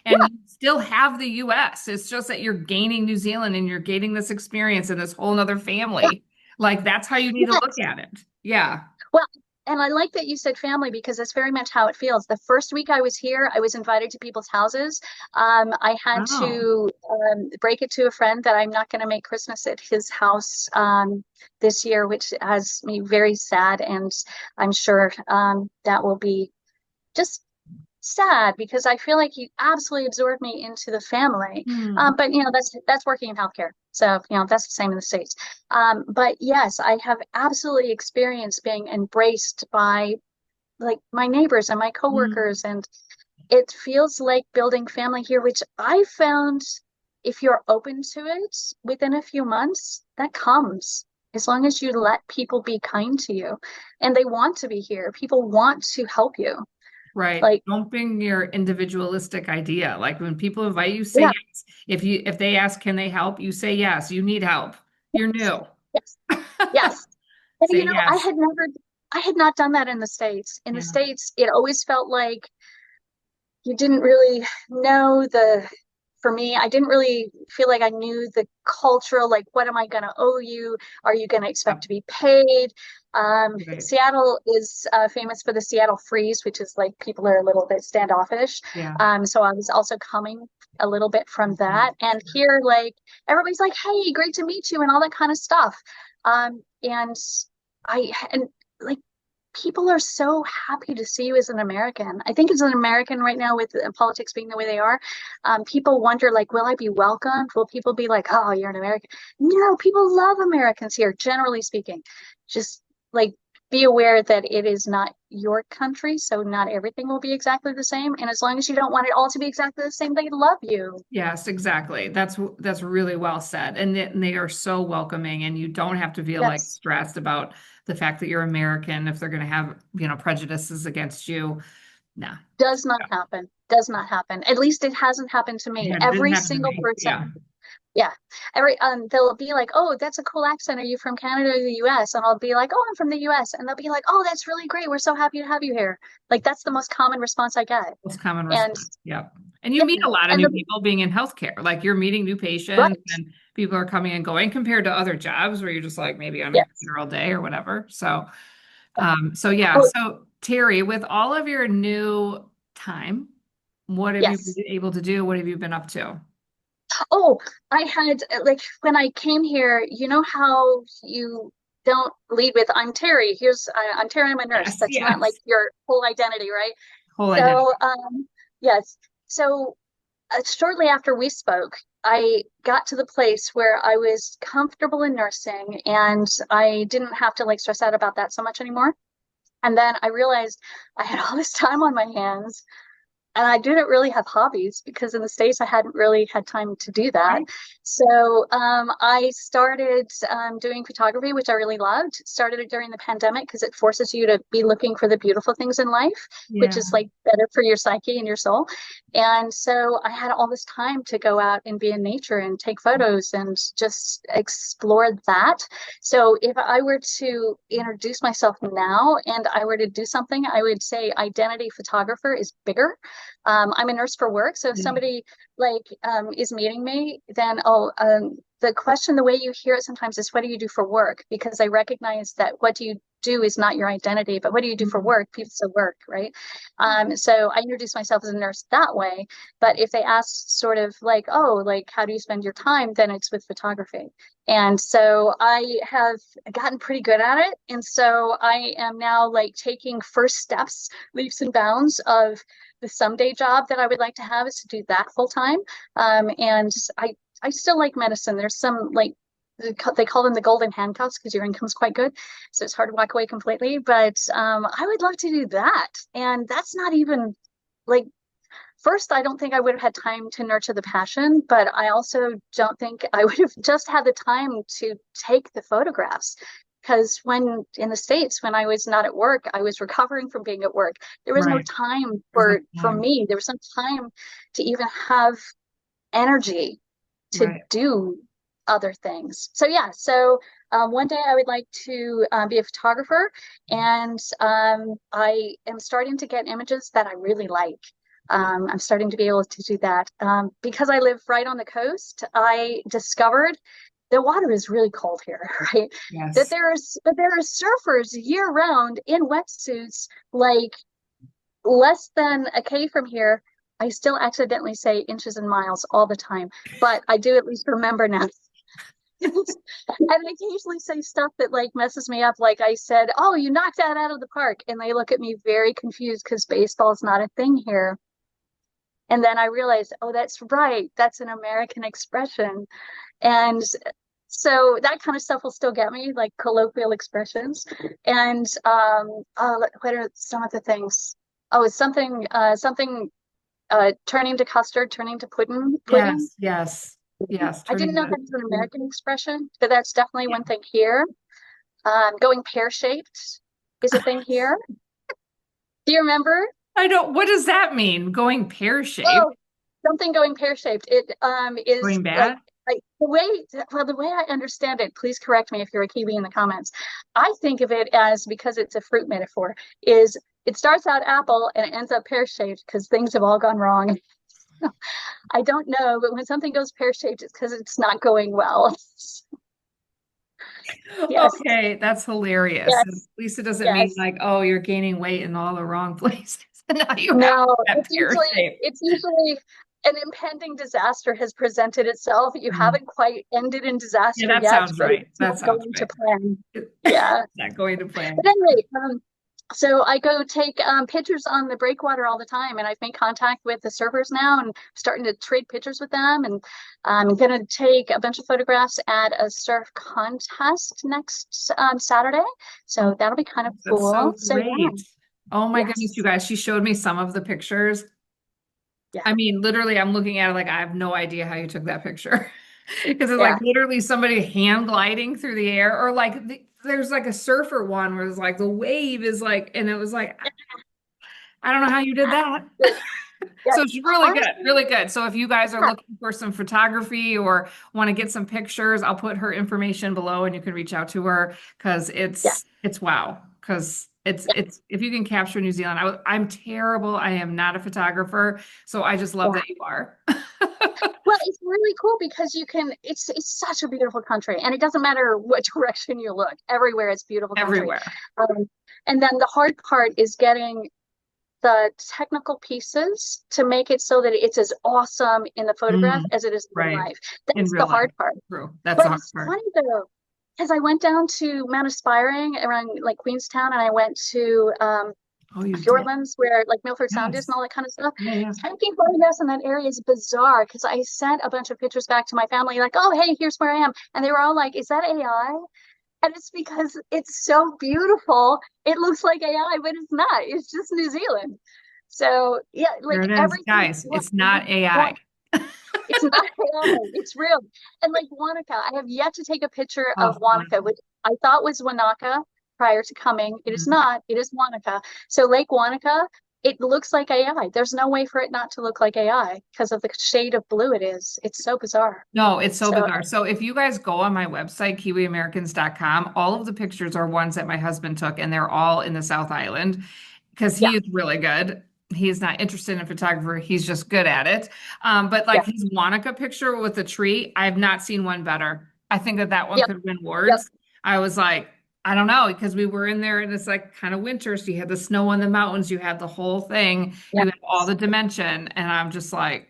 yeah, you still have the US. It's just that you're gaining New Zealand and you're gaining this experience and this whole other yeah, family. Like that's how you need to look yes. at it. Yeah. Well, and I like that you said family because that's very much how it feels. The first week I was here, I was invited to people's houses. I had Wow. to break it to a friend that I'm not going to make Christmas at his house this year, which has me very sad. And I'm sure that will be just sad because I feel like he absolutely absorbed me into the family. Hmm. But that's working in healthcare, so that's the same in the States. But yes, I have absolutely experienced being embraced by like my neighbors and my Hmm. coworkers, and it feels like building family here, which I found if you're open to it within a few months, that comes. As long as you let people be kind to you and they want to be here, people want to help you. Right. Like, Don't bring your individualistic idea. Like when people invite you, say yeah, yes. If they ask, can they help? You say yes. You need help. You're new. yes. Yes. And Say yes. I had not done that in the States. In the Yeah. States, it always felt like you didn't really know the for me, I didn't really feel like I knew the cultural, like, what am I going to owe you? Are you going to expect Yep. to be paid? Right. Seattle is famous for the Seattle freeze, which is like people are a little bit standoffish. Yeah. So I was also coming a little bit from Mhm. that. And here, like, everybody's like, hey, great to meet you, and all that kind of stuff. And and like, people are so happy to see you as an American. I think as an American right now, with politics being the way they are, people wonder, like, will I be welcomed? Will people be like, oh, you're an American? No, people love Americans here, generally speaking. Just like, be aware that it is not your country, so not everything will be exactly the same. And as long as you don't want it all to be exactly the same, they love you. Yes, exactly. That's really well said. And they are so welcoming, and you don't have to feel like Yes. stressed about the fact that you're American if they're going to have, prejudices against you. Nah. Does not happen. Does not happen. At least it hasn't happened to me. Yeah, it didn't Every happen to single me. Yeah. person. Yeah. They'll be like, "Oh, that's a cool accent. Are you from Canada or the US?" And I'll be like, "Oh, I'm from the US." And they'll be like, "Oh, that's really great. We're so happy to have you here." Like, that's the most common response I get. Most common And response. Yep. And you yeah, meet a lot of and new the people being in healthcare. Like you're meeting new patients right. and people are coming and going compared to other jobs where you're just like maybe on a Yes. computer all day or whatever. So yeah. Oh, So Terry, with all of your new time, what have you been yes. able to do? What have you been up to? Oh, I had like, when I came here, you know how you don't lead with "I'm Terry." I'm Terry. I'm a nurse. Yes, That's not like yes. your whole identity, right? Whole identity. So, yes. So, shortly after we spoke, I got to the place where I was comfortable in nursing and I didn't have to like stress out about that so much anymore. And then I realized I had all this time on my hands and I didn't really have hobbies because in the States I hadn't really had time to do that. Right? So I started doing photography, which I really loved. Started it during the pandemic because it forces you to be looking for the beautiful things in life, which Yeah. is like better for your psyche and your soul. And so I had all this time to go out and be in nature and take photos and just explore that. So if I were to introduce myself now and I were to do something, I would say identity photographer is bigger. I'm a nurse for work, so if Yeah. somebody like is meeting me, then the question, the way you hear it sometimes is, "What do you do for work?" Because I recognize that what do you do is not your identity, but what do you do for Mhm. work? People say work, right? So I introduce myself as a nurse that way. But if they ask sort of like, "Oh, like how do you spend your time?" then it's with photography. And so I have gotten pretty good at it. And so I am now like taking first steps, leaps and bounds of the someday job that I would like to have is to do that full time. And I still like medicine. There's some like they call them the golden handcuffs because your income's quite good, so it's hard to walk away completely. But I would love to do that, and that's not even like first. I don't think I would have had time to nurture the passion, but I also don't think I would have just had the time to take the photographs. Because when in the States, when I was not at work, I was recovering from being at work. There was no Right. time There's no for time. me. There was no time to even have energy to Right. do other things. So yeah, so one day I would like to be a photographer, and I am starting to get images that I really like. I'm starting to be able to do that because I live right on the coast. I discovered the water is really cold here, right? Yes. That there are surfers year round in wetsuits, like less than a K from here. I still accidentally say inches and miles all the time, but I do at least remember now. And I usually say stuff that like messes me up. Like I said, "Oh, you knocked that out of the park." And they look at me very confused because baseball's not a thing here. And then I realized, oh, that's right. That's an American expression. And so that kind of stuff will still get me, like colloquial expressions. And what are some of the things? Oh, it's something turning to custard, turning to pudding. Yes. Yes. Yes. I didn't Turning know the that was an American expression, but that's definitely yeah. one thing here. Going pear-shaped is a thing here. Do you remember? I don't, what does that mean? Going pear-shaped? Oh, something going pear-shaped. It is Going like bad? the way I understand it, please correct me if you're a Kiwi in the comments. I think of it as, because it's a fruit metaphor, is it starts out apple and it ends up pear-shaped because things have all gone wrong. I don't know, but when something goes pear-shaped, it's because it's not going well. Yes, Okay, that's hilarious. At yes, least it doesn't mean yes. like, oh, you're gaining weight in all the wrong places. Now you have No, that pear shape. it's usually an impending disaster has presented itself. You Mm. haven't quite ended in Yeah, disaster that yet, sounds but right. it's That not sounds going to right. plan. Yeah. Not going to But plan. anyway, so I go take pictures on the breakwater all the time, and I've made contact with the surfers now, and starting to trade pictures with them. And I'm going to take a bunch of photographs at a surf contest next Saturday, Oh, so that'll be kind of that's so cool. So great. Oh my yeah, goodness, you yes, guys, she showed me some of the pictures. yeah, I mean, literally, I'm looking at it like I have no idea how you took that picture. Because it's like yeah. literally somebody hand gliding through the air, or like there's like a surfer one where it's like the wave is like, and it was like, I don't know how you did that. Yeah, So it's really good, honestly, really good. So if you guys are yeah, looking for some photography or want to get some pictures, I'll put her information below and you can reach out to her because yeah, it's wow. Because yeah, it's if you can capture New Zealand, I'm terrible. I am not a photographer, so I just love yeah. that you are. Well, it's really cool because you can, it's such a beautiful country, and it doesn't matter what direction you look, everywhere it's beautiful country. Everywhere. Um, and then the hard part is getting the technical pieces to make it so that it's as awesome in the photograph Mm, as it is in real right. life. In That's the real life. hard part. True. That's But the hard it's part. funny though, because I went down to Mount Aspiring around like Queenstown, and I went to Oh, you did. Fjordlands where like Milford Sound is and Yes. all that kind of stuff. Yeah, yeah. Taking photographs in that area is bizarre because I sent a bunch of pictures back to my family, like, oh, hey, here's where I am. And they were all like, is that AI? And it's because it's so beautiful. It looks like AI, but it's not. It's just New Zealand. So yeah, There like it is. everything. Guys, Well, it's not AI. it's not AI. It's real. And like Wanaka, I have yet to take a picture of Oh, Wanaka, wonderful. which I thought was Wanaka prior to coming. It is Mhm. not. It is Wanaka. So Lake Wanaka, it looks like AI. There's no way for it not to look like AI because of the shade of blue it is. It's so bizarre. No, it's so So bizarre. So if you guys go on my website, kiwiamericans.com, all of the pictures are ones that my husband took, and they're all in the South Island because yeah, he is really good. He's not interested in photography, he's just good at it. But yeah, like his Wanaka picture with the tree, I have not seen one better. I think that that one yep, could win yep, words. I was like, I don't know, because we were in there and it's like kind of winter. So you had the snow on the mountains, you had the whole thing, yeah. you have all the dimension. And I'm just like,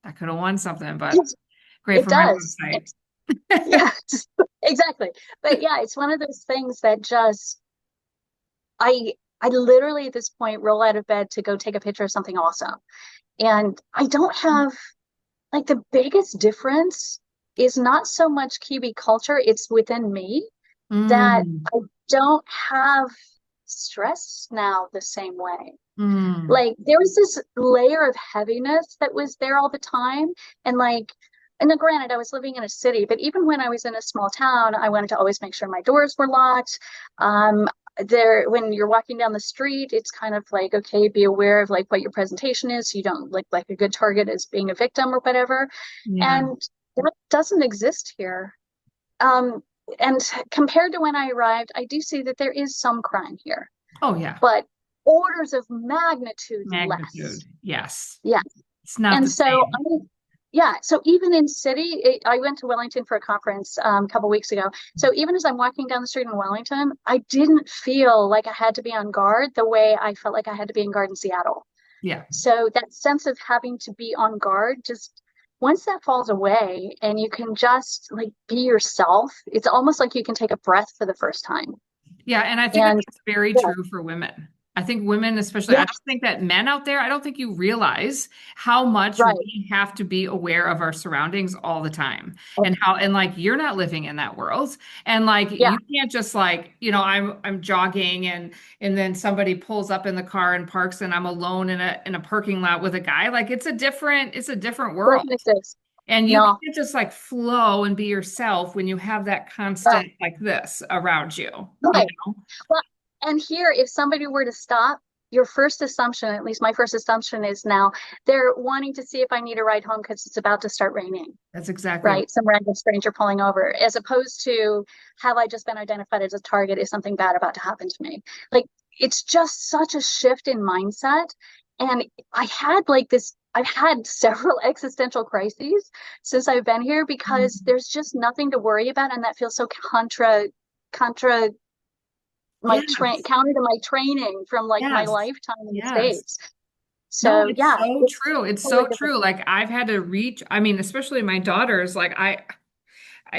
I could have won something, but It, great it for my does. website. Yeah, exactly. But yeah, it's one of those things that just I I literally at this point roll out of bed to go take a picture of something awesome. And I don't have like the biggest difference is not so much Kiwi culture, it's within me that Mm, I don't have stress now the same way. mm, Like there was this layer of heaviness that was there all the time. And like, and then granted, I was living in a city, but even when I was in a small town, I wanted to always make sure my doors were locked. There, when you're walking down the street, it's kind of like, okay, be aware of like what your presentation is. So you don't look like a good target as being a victim or whatever. yeah. And that doesn't exist here. Um, and compared to when I arrived, I do see that there is some crime here, Oh, yeah. but orders of magnitude less. Magnitude. Yes. Yeah. It's not And the so same. yeah, so even in city, I went to Wellington for a conference a couple weeks ago. So even as I'm walking down the street in Wellington, I didn't feel like I had to be on guard the way I felt like I had to be on guard in Seattle. Yeah. So that sense of having to be on guard, just once that falls away and you can just like be yourself, it's almost like you can take a breath for the first time. Yeah, and I think that And that's very yeah, true for women. I think women, especially, I don't yes, think that men out there, I don't think you realize how much right. we have to be aware of our surroundings all the time Oh, and how, and like you're not living in that world. And like yeah, you can't just like, I'm jogging and then somebody pulls up in the car and parks and I'm alone in a parking lot with a guy. Like it's a different world. doesn't exist. And you No. can't just like flow and be yourself when you have that Uh, constant like this around you, you right. know? Well, and here, if somebody were to stop, your first assumption, at least my first assumption is now, they're wanting to see if I need a ride home because it's about to start raining, That's exactly right. right? Some random stranger pulling over, as opposed to, have I just been identified as a target? Is something bad about to happen to me? Like, it's just such a shift in mindset. And I had like this I've had several existential crises since I've been here because Mhm. there's just nothing to worry about, and that feels so contra my train Yes. counter to my training from like my Yes. lifetime in the Yes. States. No, So it's yeah, so it's true. It's totally so different. true. Like I've had to reach, I mean, especially my daughters,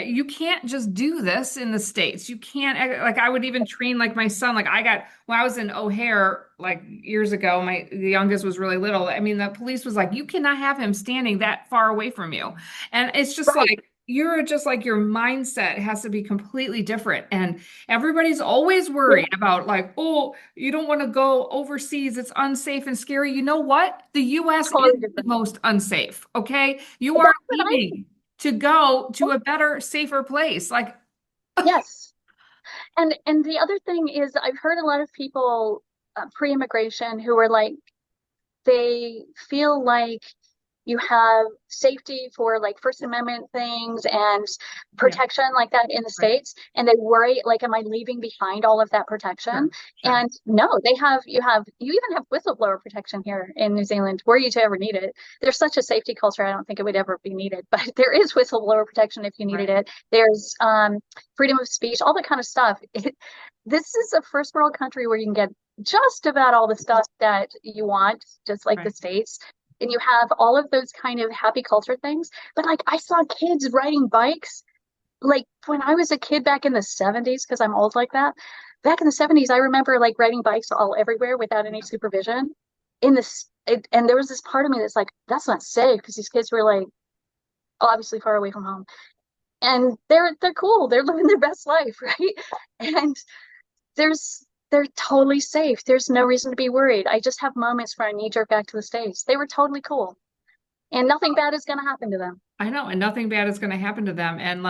you can't just do this in the States. You can't, like, I would even train like my son. Like, when I was in O'Hare, like years ago, the youngest was really little. I mean, the police was like, you cannot have him standing that far away from you. And it's just Right, like, you're just like your mindset has to be completely different. And everybody's always yeah, worried about, like, oh, you don't want to go overseas. It's unsafe and scary. You know what? The US is totally the different. most unsafe. Okay. You are That's what I leaving to go to a better, safer place. Like, yes. And the other thing is I've heard a lot of people pre-immigration who are like they feel like you have safety for like First Amendment things and yeah, protection like that in the right, States. And they worry, like, am I leaving behind all of that protection? sure, sure, And no, you even have whistleblower protection here in New Zealand were you to ever need it. There's such a safety culture, I don't think it would ever be needed, but there is whistleblower protection if you needed right, it. There's freedom of speech, all that kind of stuff. This is a first world country where you can get just about all the stuff that you want, just like the right. States. And you have all of those kind of happy culture things. But like I saw kids riding bikes. Like when I was a kid back in the 70s, because I'm old like that. Back in the 70s, I remember like riding bikes all everywhere without any Yeah. supervision. And there was this part of me that's like, that's not safe because these kids were like obviously far away from home. And they're cool. They're living their best life, right? And they're totally safe. There's no reason to be worried. I just have moments where I knee jerk back to the States. They were totally cool. And nothing bad is going to happen to them. I know, and nothing bad is going to happen to them. And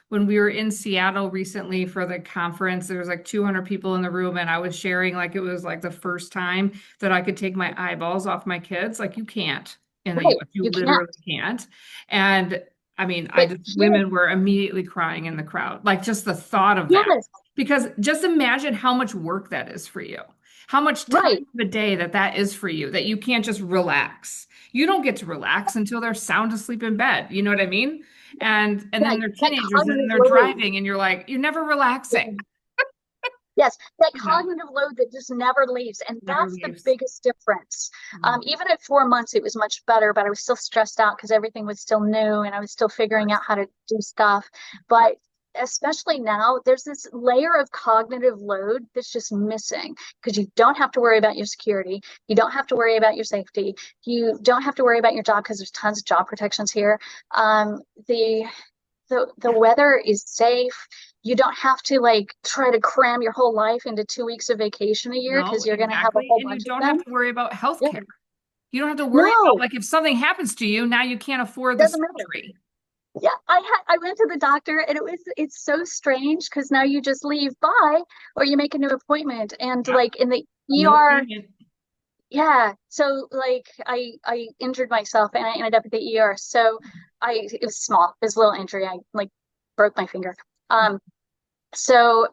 when we were in Seattle recently for the conference, there was like 200 people in the room, and I was sharing like it was like the first time that I could take my eyeballs off my kids. Like you can't in the Right. US, you You can't. literally can't. And I mean, But here, women were immediately crying in the crowd, like just the thought of that. yes, Because just imagine how much work that is for you, how much time right. of the day that is for you, that you can't just relax. You don't get to relax until they're sound asleep in bed. You know what I mean? And then Right. they're That teenagers and cognitive they're load. driving and you're like, you're never relaxing. Yes, that No, cognitive load that just never leaves. And never that's the leaves. biggest difference. Mm, Even at 4 months, it was much better, but I was still stressed out because everything was still new and I was still of figuring out course. how to do stuff. But especially now, there's this layer of cognitive load that's just missing because you don't have to worry about your security. You don't have to worry about your safety. You don't have to worry about your job because there's tons of job protections here. Um, the the Yeah. weather is safe. You don't have to like try to cram your whole life into 2 weeks of vacation a year No, because you're going to have a exactly. whole And you bunch of don't have them. to worry about health Yeah. care. You don't have to worry about No, like if something happens to you, now you can't afford the doesn't matter. surgery. Yeah, I went to the doctor and it's so strange because now you just leave by or you make a new appointment and Yeah. like in the No ER, payment. yeah. So like I injured myself and I ended up at the ER. So it was small. It was a little injury. I like broke my finger. Um so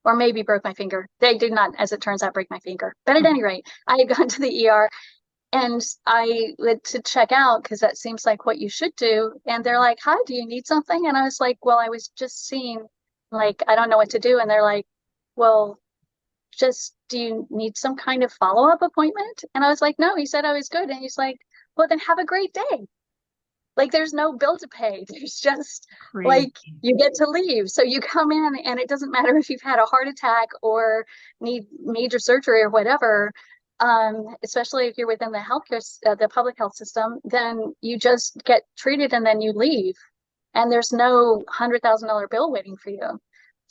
or maybe broke my finger. They did not, as it turns out, break my finger. But at any rate, I had gone to the ER and I went to check out because that seems like what you should do. And they're like, "Hi, do you need something?" And I was like, "Well, I was just seeing, like, I don't know what to do." And they're like, "Well, just do you need some kind of follow-up appointment?" And I was like, "No." He said I was good. And he's like, "Well, then have a great day." Like there's no bill to pay. There's just Crazy. like you get to leave. So you come in and it doesn't matter if you've had a heart attack or need major surgery or whatever. Especially if you're within the the public health system, then you just get treated and then you leave. And there's no $100,000 bill waiting for you.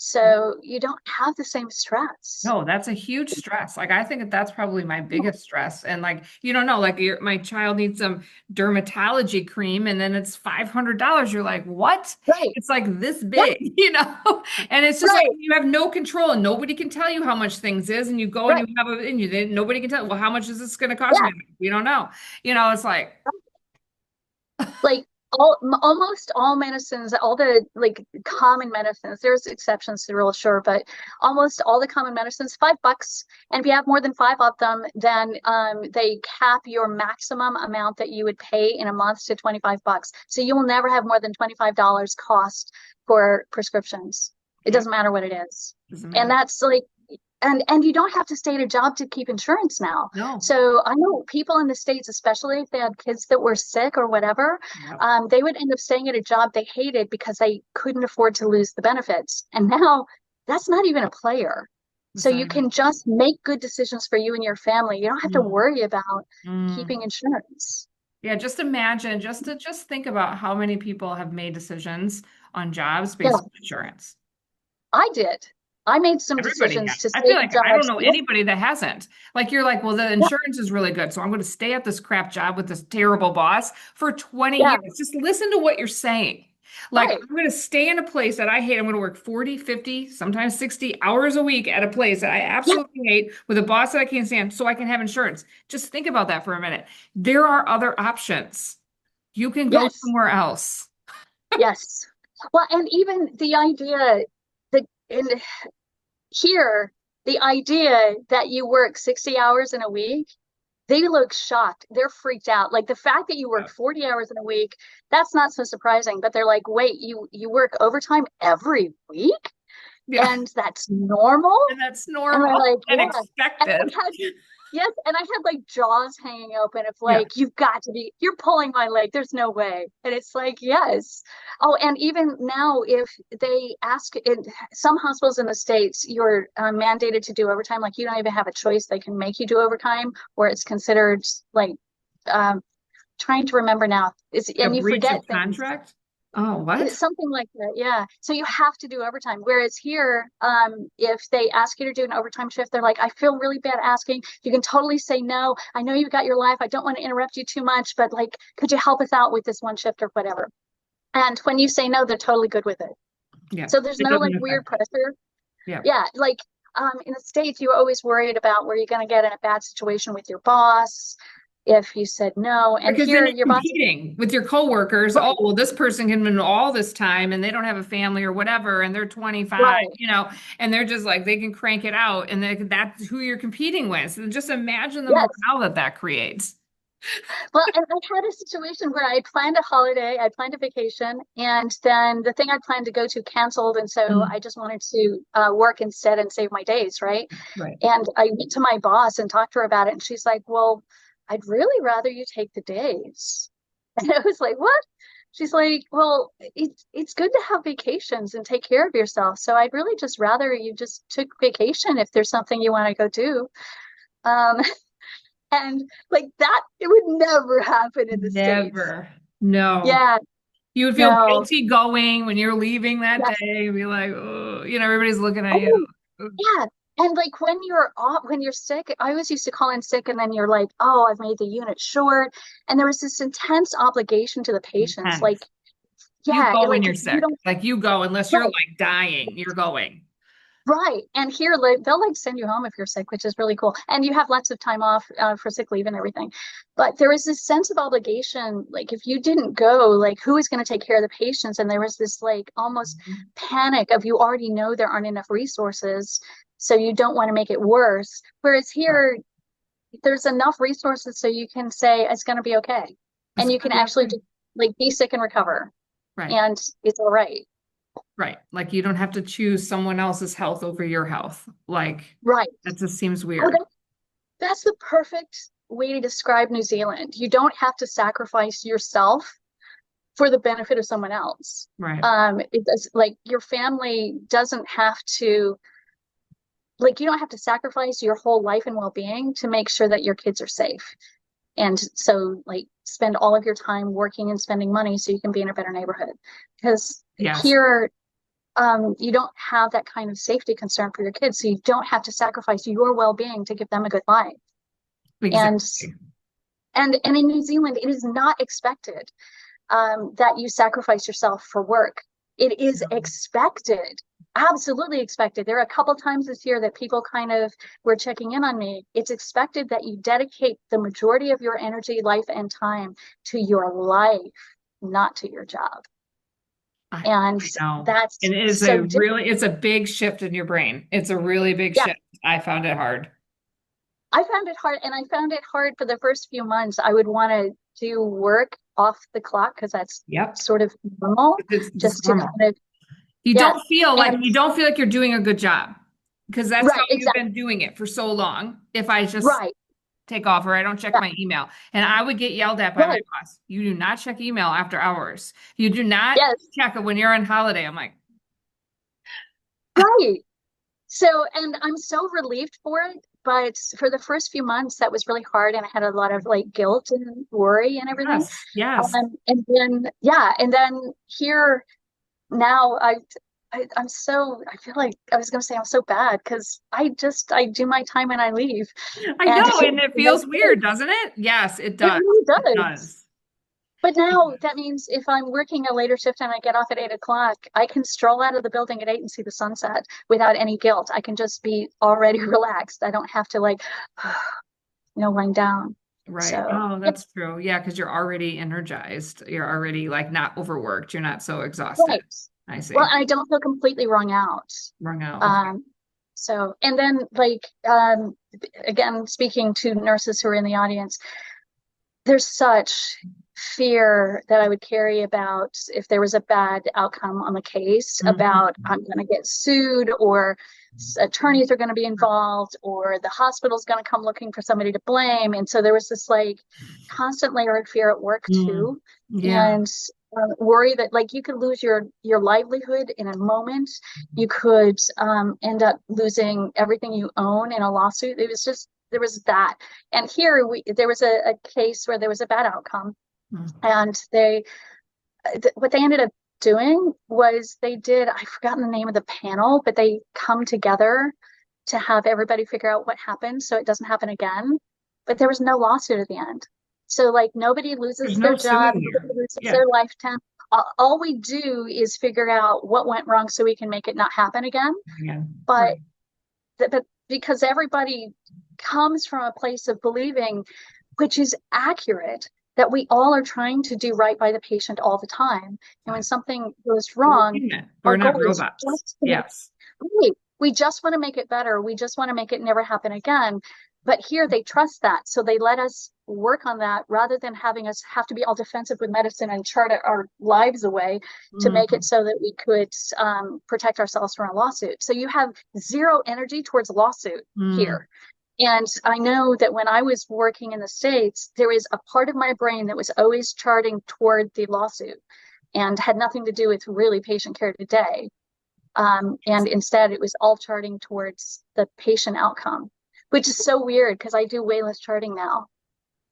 So you don't have the same stress. No, that's a huge stress. Like I think that's probably my biggest stress. And like you don't know, like my child needs some dermatology cream, and then it's $500. You're like, what? Right. It's like this Yeah. big, And it's just like Right. you have no control, and nobody can tell you how much things is, and you go and Right. you have a, and you then nobody can tell. Well, how much is this going to cost Yeah. me? You don't know. It's like Like Almost all medicines, all the like common medicines, there's exceptions to the rule, sure, but almost all the common medicines, $5. And if you have more than five of them, then they cap your maximum amount that you would pay in a month to $25. So you will never have more than $25 cost for prescriptions. It Yeah, doesn't matter what it is. doesn't And matter. that's like and you don't have to stay at a job to keep insurance now. No. So I know people in the States, especially if they had kids that were sick or whatever, Yep. they would end up staying at a job they hated because they couldn't afford to lose the benefits. And now that's not even a player. It's So not you even. can just make good decisions for you and your family. You don't have to Mm. worry about Mm. keeping insurance. Yeah, just imagine, just think about how many people have made decisions on jobs Yeah, based on insurance. I did. I made some Everybody has. decisions to I feel stay in like I don't jobs. know Yeah, anybody that hasn't. Like you're like, well, the yeah, insurance is really good, so I'm going to stay at this crap job with this terrible boss for 20 yeah, years. Just listen to what you're saying. Like, right. I'm going to stay in a place that I hate. I'm going to work 40, 50, sometimes 60 hours a week at a place that I Yeah, absolutely hate with a boss that I can't stand so I can have insurance. Just think about that for a minute. There are other options. You can go yes. somewhere else. Yes. Well, and even the idea that in here, the idea that you work 60 hours in a week, they look shocked. They're freaked out. Like the fact that you work 40 hours in a week, that's not so surprising. But they're like, wait, you work overtime every week? Yeah. And that's normal? And that's And they're normal like, and yeah. And expected. I had, yes, and I had like jaws hanging open of Yeah. like, you've got to be, you're pulling my leg. There's no way. And it's like, yes. Oh, and even now, if they ask in some hospitals in the States, you're mandated to do overtime. Like you don't even have a choice. They can make you do overtime, where it's considered like, um, trying to remember now. A And you breach forget of things. contract? Oh, It's what? something like that, yeah. So you have to do overtime. Whereas here, if they ask you to do an overtime shift, they're like, I feel really bad asking. You can totally say no. I know you've got your life. I don't want to interrupt you too much, but like, could you help us out with this one shift or whatever? And when you say no, they're totally good with it. Yeah. So there's It no doesn't like weird affect you. pressure. Yeah. Yeah, like in the States, you're always worried about where you're going to get in a bad situation with your boss if you said no. And Because then here, you're your boss, competing with your coworkers. Oh, right, well, this person can do all this time and they don't have a family or whatever, and they're 25, right. and they're just like they can crank it out, and that's who you're competing with. So just imagine the Yes. morale that that creates. Well, and I had a situation where I planned a holiday, I planned a vacation, and then the thing I planned to go to canceled. And so Mm. I just wanted to work instead and save my days, right? Right. And I went to my boss and talked to her about it. And she's like, well, I'd really rather you take the days. And I was like, what? She's like, well, it's good to have vacations and take care of yourself. So I'd really just rather you just took vacation if there's something you want to go do. Um, and like that, it would never happen in the States. Never. No. Yeah, You would feel no. guilty going when you're leaving that Yes. day. Be like, oh, everybody's looking at you. Oh, yeah. And like when you're off, when you're sick, I always used to call in sick and then you're like, oh, I've made the unit short. And there was this intense obligation to the patients. Intense. Like, You yeah, go when like you're you sick. don't, Like you go unless you're right, like dying, you're going. right. And here, like, they'll like send you home if you're sick, which is really cool. And you have lots of time off for sick leave and everything. But there was this sense of obligation. Like, if you didn't go, like, who is going to take care of the patients? And there was this like almost Mhm. panic of you already know there aren't enough resources. So you don't want to make it worse. Whereas Right. here, there's enough resources so you can say it's going to be okay. It's And you gonna can be actually okay. just like be sick and recover. Right. And it's all right. Right. Like you don't have to choose someone else's health over your health. Like Right. that just seems Oh, weird. that's the perfect way to describe New Zealand. You don't have to sacrifice yourself for the benefit of someone else. Right. It does like your family doesn't have to like you don't have to sacrifice your whole life and well-being to make sure that your kids are safe. And so like spend all of your time working and spending money so you can be in a better neighborhood. Because Yes. here you don't have that kind of safety concern for your kids. So you don't have to sacrifice your well-being to give them a good life. And Exactly. and in New Zealand, it is not expected that you sacrifice yourself for work. It is expected, absolutely expected. There are a couple times this year that people kind of were checking in on me. It's expected that you dedicate the majority of your energy, life, and time to your life. not to your job. I, And I know. that's And it is so different. it's a big shift in your brain. It's a really big Yeah, shift. I found it hard. I found it hard. And I found it hard for the first few months. I would want to do work off the clock because that's Yep. sort of normal, It's just to normal. kind of, yeah. And You don't feel like you're doing a good job because that's how right, you've exactly. been doing it for so long. If I just Right, take off or I don't check yeah, my email, and I would get yelled at by my right, boss. You do not check email after hours. You do not yes, check it when you're on holiday. I'm like, right. So, and I'm so relieved for it. But for the first few months, that was really hard. And I had a lot of like guilt and worry and everything. yes, yes. And then, yeah. And then here now, I feel like I was going to say I'm so bad because I do my time and I leave. I And know, and it feels weird, doesn't it? Yes, it it does. really It does. does. But now that means if I'm working a later shift and I get off at 8 o'clock, I can stroll out of the building at 8 and see the sunset without any guilt. I can just be already relaxed. I don't have to like, wind down. Right. So, Oh, yeah, that's true. Yeah, because you're already energized. You're already like not overworked. You're not so exhausted. right. I Well, see. I don't feel completely wrung out. Wrung out. Okay. Um, so, and then like, again, speaking to nurses who are in the audience, there's such fear that I would carry about if there was a bad outcome on the case, Mhm. about I'm going to get sued, or attorneys are going to be involved, or the hospital's going to come looking for somebody to blame. And so there was this like constant layer of fear at work Mm. too, Yeah. and worry that like you could lose your livelihood in a moment. You could end up losing everything you own in a lawsuit. It was just there was that. And here there was a case where there was a bad outcome, Mm. and what they ended up doing was I've forgotten the name of the panel, but they come together to have everybody figure out what happened so it doesn't happen again. But there was no lawsuit at the end. So like nobody There's loses no their job, suing nobody here. loses Yeah. their lifetime. All we do is figure out what went wrong so we can make it not happen again. Yeah. But Right. but because everybody comes from a place of believing, which is accurate, that we all are trying to do right by the patient all the time. And when something goes We're wrong, human. We're our not goal is robots. just to make, Yes. right, we just want to make it better. We just want to make it never happen again. But here they trust that. So they let us work on that rather than having us have to be all defensive with medicine and chart our lives away to make it Mm. so that we could protect ourselves from a lawsuit. So you have zero energy towards lawsuit Mm. here. And I know that when I was working in the States, there was a part of my brain that was always charting toward the lawsuit and had nothing to do with really patient care today. And instead, it was all charting towards the patient outcome, which is so weird because I do way less charting now.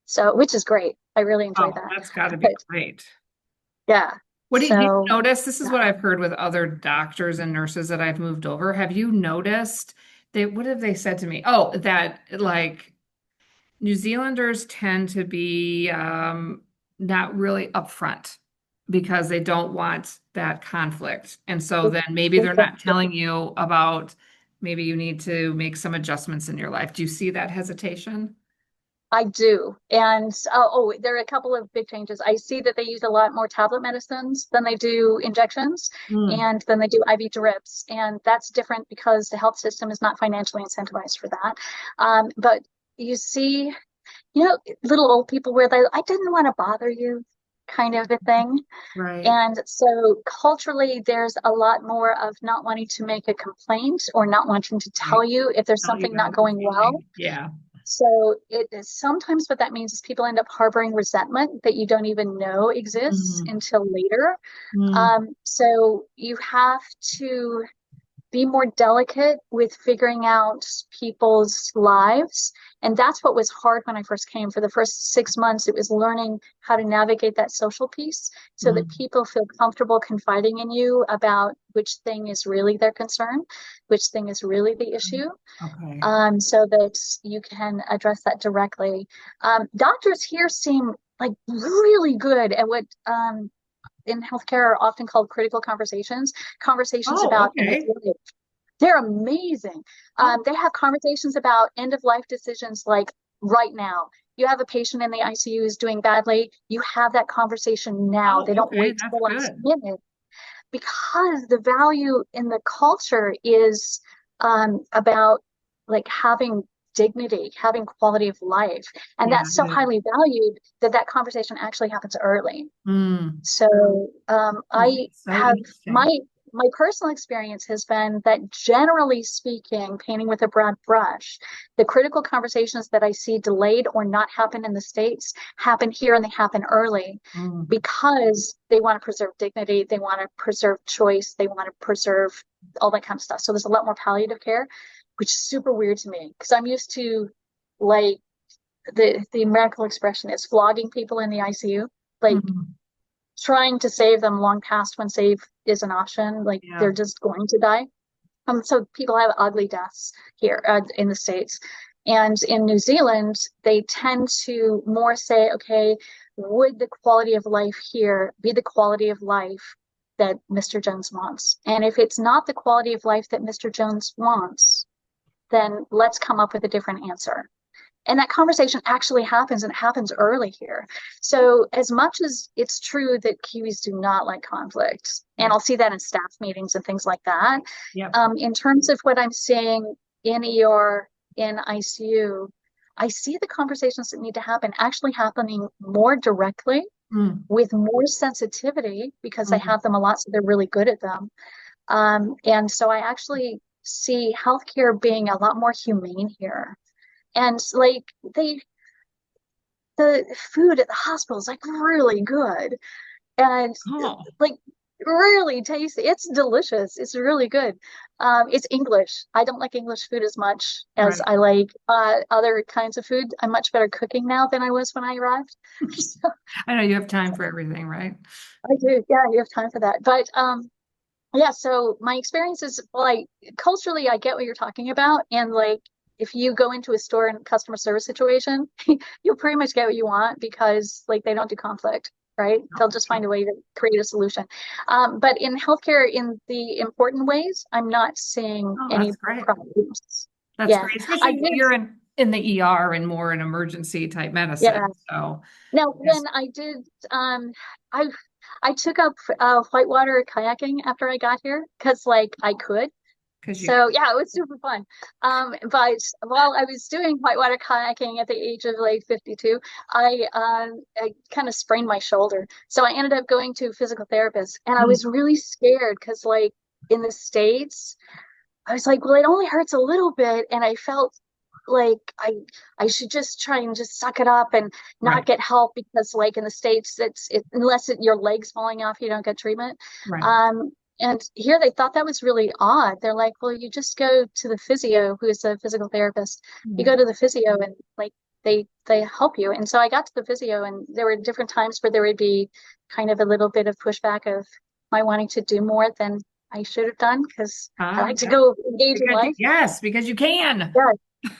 So, which is great. I really enjoy Oh, that. that's got to be But great. yeah, Do you so notice? This is yeah, what I've heard with other doctors and nurses that I've moved over. Have you noticed what have they said to me? Oh, that like New Zealanders tend to be not really upfront because they don't want that conflict. And so then maybe they're not telling you about maybe you need to make some adjustments in your life. Do you see that hesitation? I do. And there are a couple of big changes. I see that they use a lot more tablet medicines than they do injections, Mm. and then they do IV drips. And that's different because the health system is not financially incentivized for that. But you see, little old people where I didn't want to bother you kind of a thing. Right. And so culturally, there's a lot more of not wanting to make a complaint or not wanting to tell Right. you if there's Tell you something how not you're going well. feeling. Yeah. So it is sometimes what that means is people end up harboring resentment that you don't even know exists Mm. until later. Mm. So you have to be more delicate with figuring out people's lives. And that's what was hard when I first came. For the first 6 months, it was learning how to navigate that social piece so that Mm. people feel comfortable confiding in you about which thing is really their concern, which thing is really the issue, Okay. so that you can address that directly. Doctors here seem like really good at what in healthcare are often called critical conversations, conversations Oh, about end of okay. life. They're amazing. Oh, They have conversations about end of life decisions like right now. you have a patient in the ICU who's doing badly, you have that conversation now. Oh, They don't okay. wait That's till the last good. minute because the value in the culture is about like having dignity, having quality of life. And Yeah, that's so it is. highly valued that that conversation actually happens early. Mm. So Oh, I that's so have interesting. my personal experience has been that generally speaking, painting with a broad brush, the critical conversations that I see delayed or not happen in the States happen here and they happen early Mm. because they want to preserve dignity, they want to preserve choice, they want to preserve all that kind of stuff. So there's a lot more palliative care, which is super weird to me because I'm used to like the medical expression is flogging people in the ICU. Like Mm. trying to save them long past when save is an option. Like Yeah. they're just going to die. So people have ugly deaths here in the States. And in New Zealand, they tend to more say, okay, would the quality of life here be the quality of life that Mr. Jones wants? And if it's not the quality of life that Mr. Jones wants, then let's come up with a different answer. And that conversation actually happens and it happens early here. So as much as it's true that Kiwis do not like conflict, and Yeah. I'll see that in staff meetings and things like that, Yep. in terms of what I'm seeing in ER, in ICU, I see the conversations that need to happen actually happening more directly Mm. with more sensitivity because I Mm. have them a lot, so they're really good at them. And so I actually see healthcare being a lot more humane here. And like the food at the hospital is like really good and Oh, like really tasty. It's delicious. It's really good. It's English. I don't like English food as much as right. I like other kinds of food. I'm much better cooking now than I was when I arrived. So I know you have time for everything, right? I do. Yeah, you have time for that. But yeah, so my experience is like culturally, I get what you're talking about. And like, if you go into a store and customer service situation, you'll pretty much get what you want because like they don't do conflict, right? No, They'll just no. find a way to create a solution. But in healthcare, in the important ways, I'm not seeing Oh, any that's great. problems. That's Yeah, great, I especially when did. you're in the ER and more in emergency type Yeah. medicine. So, Now, yes, when I did, I I took up whitewater kayaking after I got here because like I could. because you So yeah, it was super fun. But while I was doing whitewater kayaking at the age of like 52, I kind of sprained my shoulder. So I ended up going to a physical therapist, and I can. was really scared because like in the States, I was like, well, it only hurts a little bit, and I felt like I should just try and just suck it up and not Right, get help because like in the States, unless your leg's falling off, you don't get treatment. right. Um, and here they thought that was really odd. They're like, well, you just go to the physio, who is a physical therapist. You Yeah. go to the physio and like they help you. And so I got to the physio and there were different times where there would be kind of a little bit of pushback of my wanting to do more than I should have done because I like to Yep. go engage in Because life. yes, because you can. Yeah,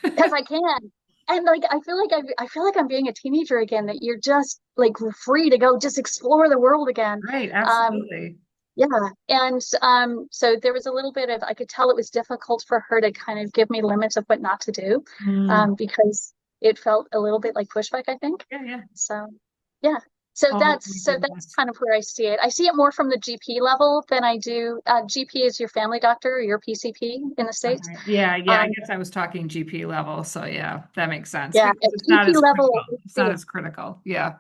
because I can. And like I feel like I'm being a teenager again, that you're just like free to go just explore the world again. Right, Um, absolutely. yeah. And so there was a little bit of I could tell it was difficult for her to kind of give me limits of what not to do, Mm. because it felt a little bit like pushback, I think. Yeah, yeah. So yeah. So Oh that's my so that's goodness. kind of where I see it. I see it more from the GP level than I do. GP is your family doctor or your PCP in the States. Okay. Yeah, yeah. I Um, guess I was talking GP level, so yeah, that makes sense yeah, because at it's not GP as level, critical. I It's see not it. as critical. Yeah.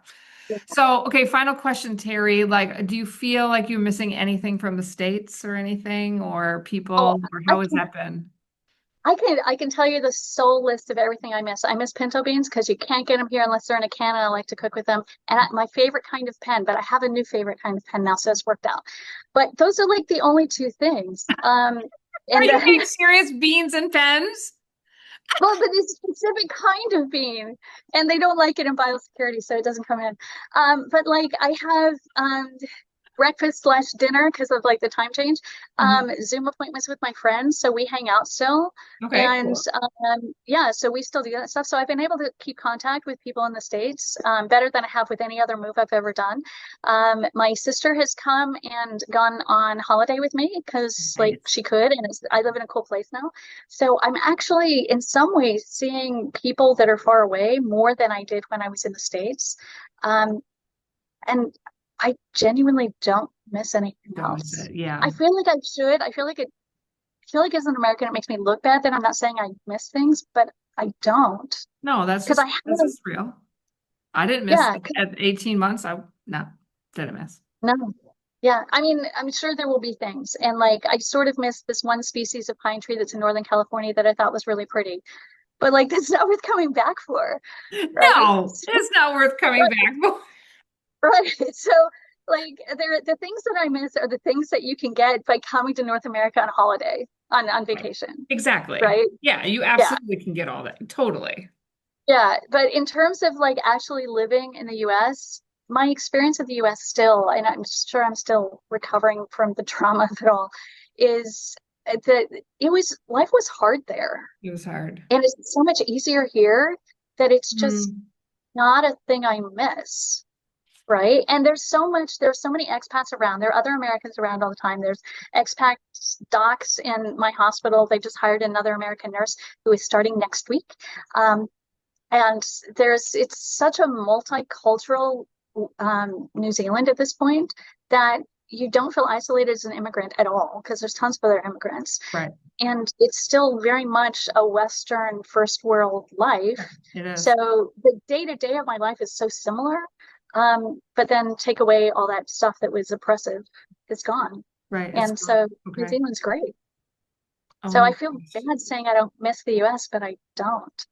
So, okay, final question, Terri. Like, do you feel like you're missing anything from the States or anything, or Oh, people, or I how has can that been? I can tell you the sole list of everything I miss. I miss pinto beans because you can't get them here unless they're in a can, and I like to cook with them. And my favorite kind of pen, but I have a new favorite kind of pen now, so it's worked out. But those are like the only two things. Are And you then being serious? Beans and pens? well, but it's a specific kind of bean, and they don't like it in biosecurity, so it doesn't come in. But like I have breakfast slash dinner because of like the time change. Mhm. Zoom appointments with my friends, so we hang out still. Okay, And cool. yeah, so we still do that stuff. So I've been able to keep contact with people in the States better than I have with any other move I've ever done. My sister has come and gone on holiday with me because like Nice. she could, and I live in a cool place now. So I'm actually in some ways seeing people that are far away more than I did when I was in the States. Um, and I genuinely don't miss anything Don't miss else. it. Yeah. I feel like I should. I feel like as an American, it makes me look bad that I'm not saying I miss things, but I don't No, because I that's haven't. just real. I didn't miss Yeah, at 18 months. No, didn't miss. no. Yeah, I mean, I'm sure there will be things. And like, I sort of miss this one species of pine tree that's in Northern California that I thought was really pretty. But like, that's not worth coming back for, right? No, it's not worth coming back for. Right. So, like, the things that I miss are the things that you can get by coming to North America on holiday, on Right. vacation, Exactly. right? Yeah, you Yeah. absolutely can get all that. Totally. Yeah. But in terms of like actually living in the US, my experience of the US still, and I'm sure I'm still recovering from the trauma of it all, is that life was hard there. It was hard. And it's so much easier here that it's just Mm, not a thing I miss. Right. And there's so many expats around. There are other Americans around all the time. There's expat docs in my hospital. They just hired another American nurse who is starting next week. Um, and it's such a multicultural New Zealand at this point that you don't feel isolated as an immigrant at all because there's tons of other immigrants. right. And it's still very much a Western first world life. It is. So the day to day of my life is so similar. But then take away all that stuff that was oppressive, it's gone. Right. It's And gone. so New Okay. Zealand's great. Oh So my I feel gosh. bad saying I don't miss the US, but I don't.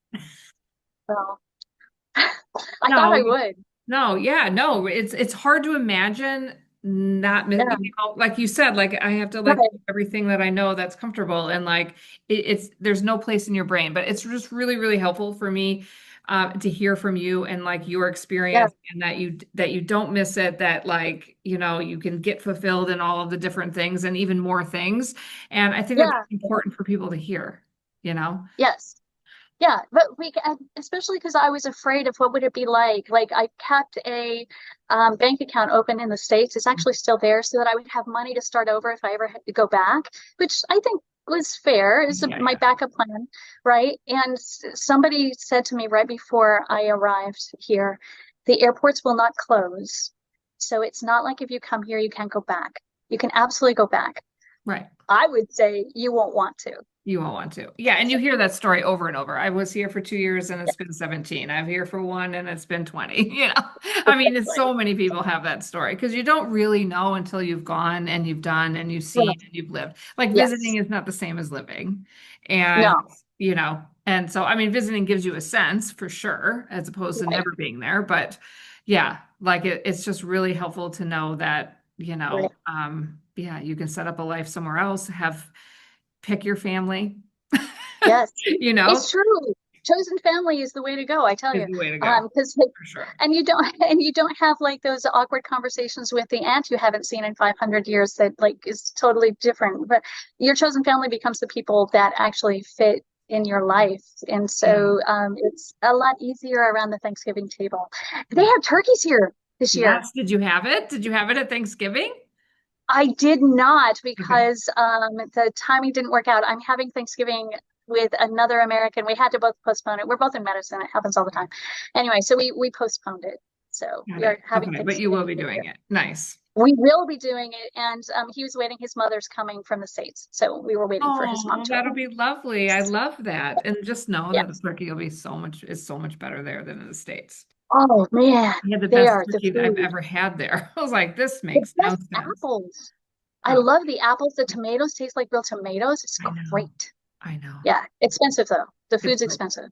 So I thought No, I would. no, yeah, no. It's hard to imagine not, Yeah. like you said, like I have to let go Right. of everything that I know that's comfortable, and like it's there's no place in your brain, but it's just really, really helpful for me to hear from you and like your Yeah. experience, and that you don't miss it, that like you can get fulfilled in all of the different things and even more things, and I think that Yeah. that's important for people to hear, you know. Yes. Yeah, but especially because I was afraid of what would it be like. Like I kept a bank account open in the States. It's actually still there so that I would have money to start over if I ever had to go back, which I think was fair. It's Yeah, my yeah. backup plan, right? And somebody said to me right before I arrived here, the airports will not close. So it's not like if you come here, you can't go back. You can absolutely go back. Right. I would say you won't want to. You won't want to. Yeah, and you hear that story over and over. I was here for 2 years and it's been 17. I'm here for one and it's been 20. I mean, it's Exactly. so many people have that story because you don't really know until you've gone and you've done and you've seen Right. and you've lived. Like visiting Yes. is not the same as living. And, No. and so, I mean, visiting gives you a sense for sure, as opposed to Right. never being there. But yeah, like it's just really helpful to know that, Right. yeah, you can set up a life somewhere else, pick your family, Yes, you know, it's true. Chosen family is the way to go, I tell is you. the way to go Because for sure. and you don't and you don't have like those awkward conversations with the aunt you haven't seen in 500 years that like is totally different. But your chosen family becomes the people that actually fit in your life, and Yeah. so it's a lot easier around the Thanksgiving table. They have turkeys here this year. Yes. Did you have it? Did you have it at Thanksgiving? I did not Okay. because the timing didn't work out. I'm having Thanksgiving with another American. We had to both postpone it. We're both in medicine. It happens all the time. Anyway, so we postponed it. So Got we are it. having Okay. But you Thanksgiving will be this doing year. it. Nice. We will be doing it, and he was waiting. His mother's coming from the States, so we were waiting for his mom Oh, to that'll arrive. be lovely. I love that. And just know that the Yes. turkey will be so much better there than in the States. Oh man, I had the they best are the turkey that I've food. ever had there. I was like, this The makes no best sense. apples. I Oh, love the apples. The tomatoes taste like real tomatoes. It's I know. great. I know. Yeah, expensive though. The It's food's expensive.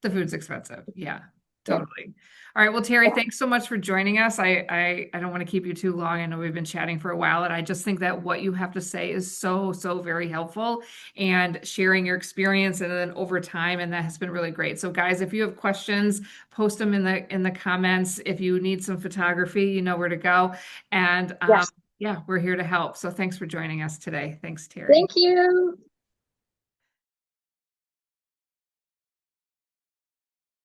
the food's expensive. Yeah. Yeah. Totally. All right. Well, Terri, Yeah. thanks so much for joining us. I don't want to keep you too long. I know we've been chatting for a while, and I just think that what you have to say is so, so very helpful and sharing your experience and then over time, and that has been really great. So guys, if you have questions, post them in the comments. If you need some photography, you know where to go. And Yes. yeah, we're here to help. So thanks for joining us today. Thanks, Terri. Thank you.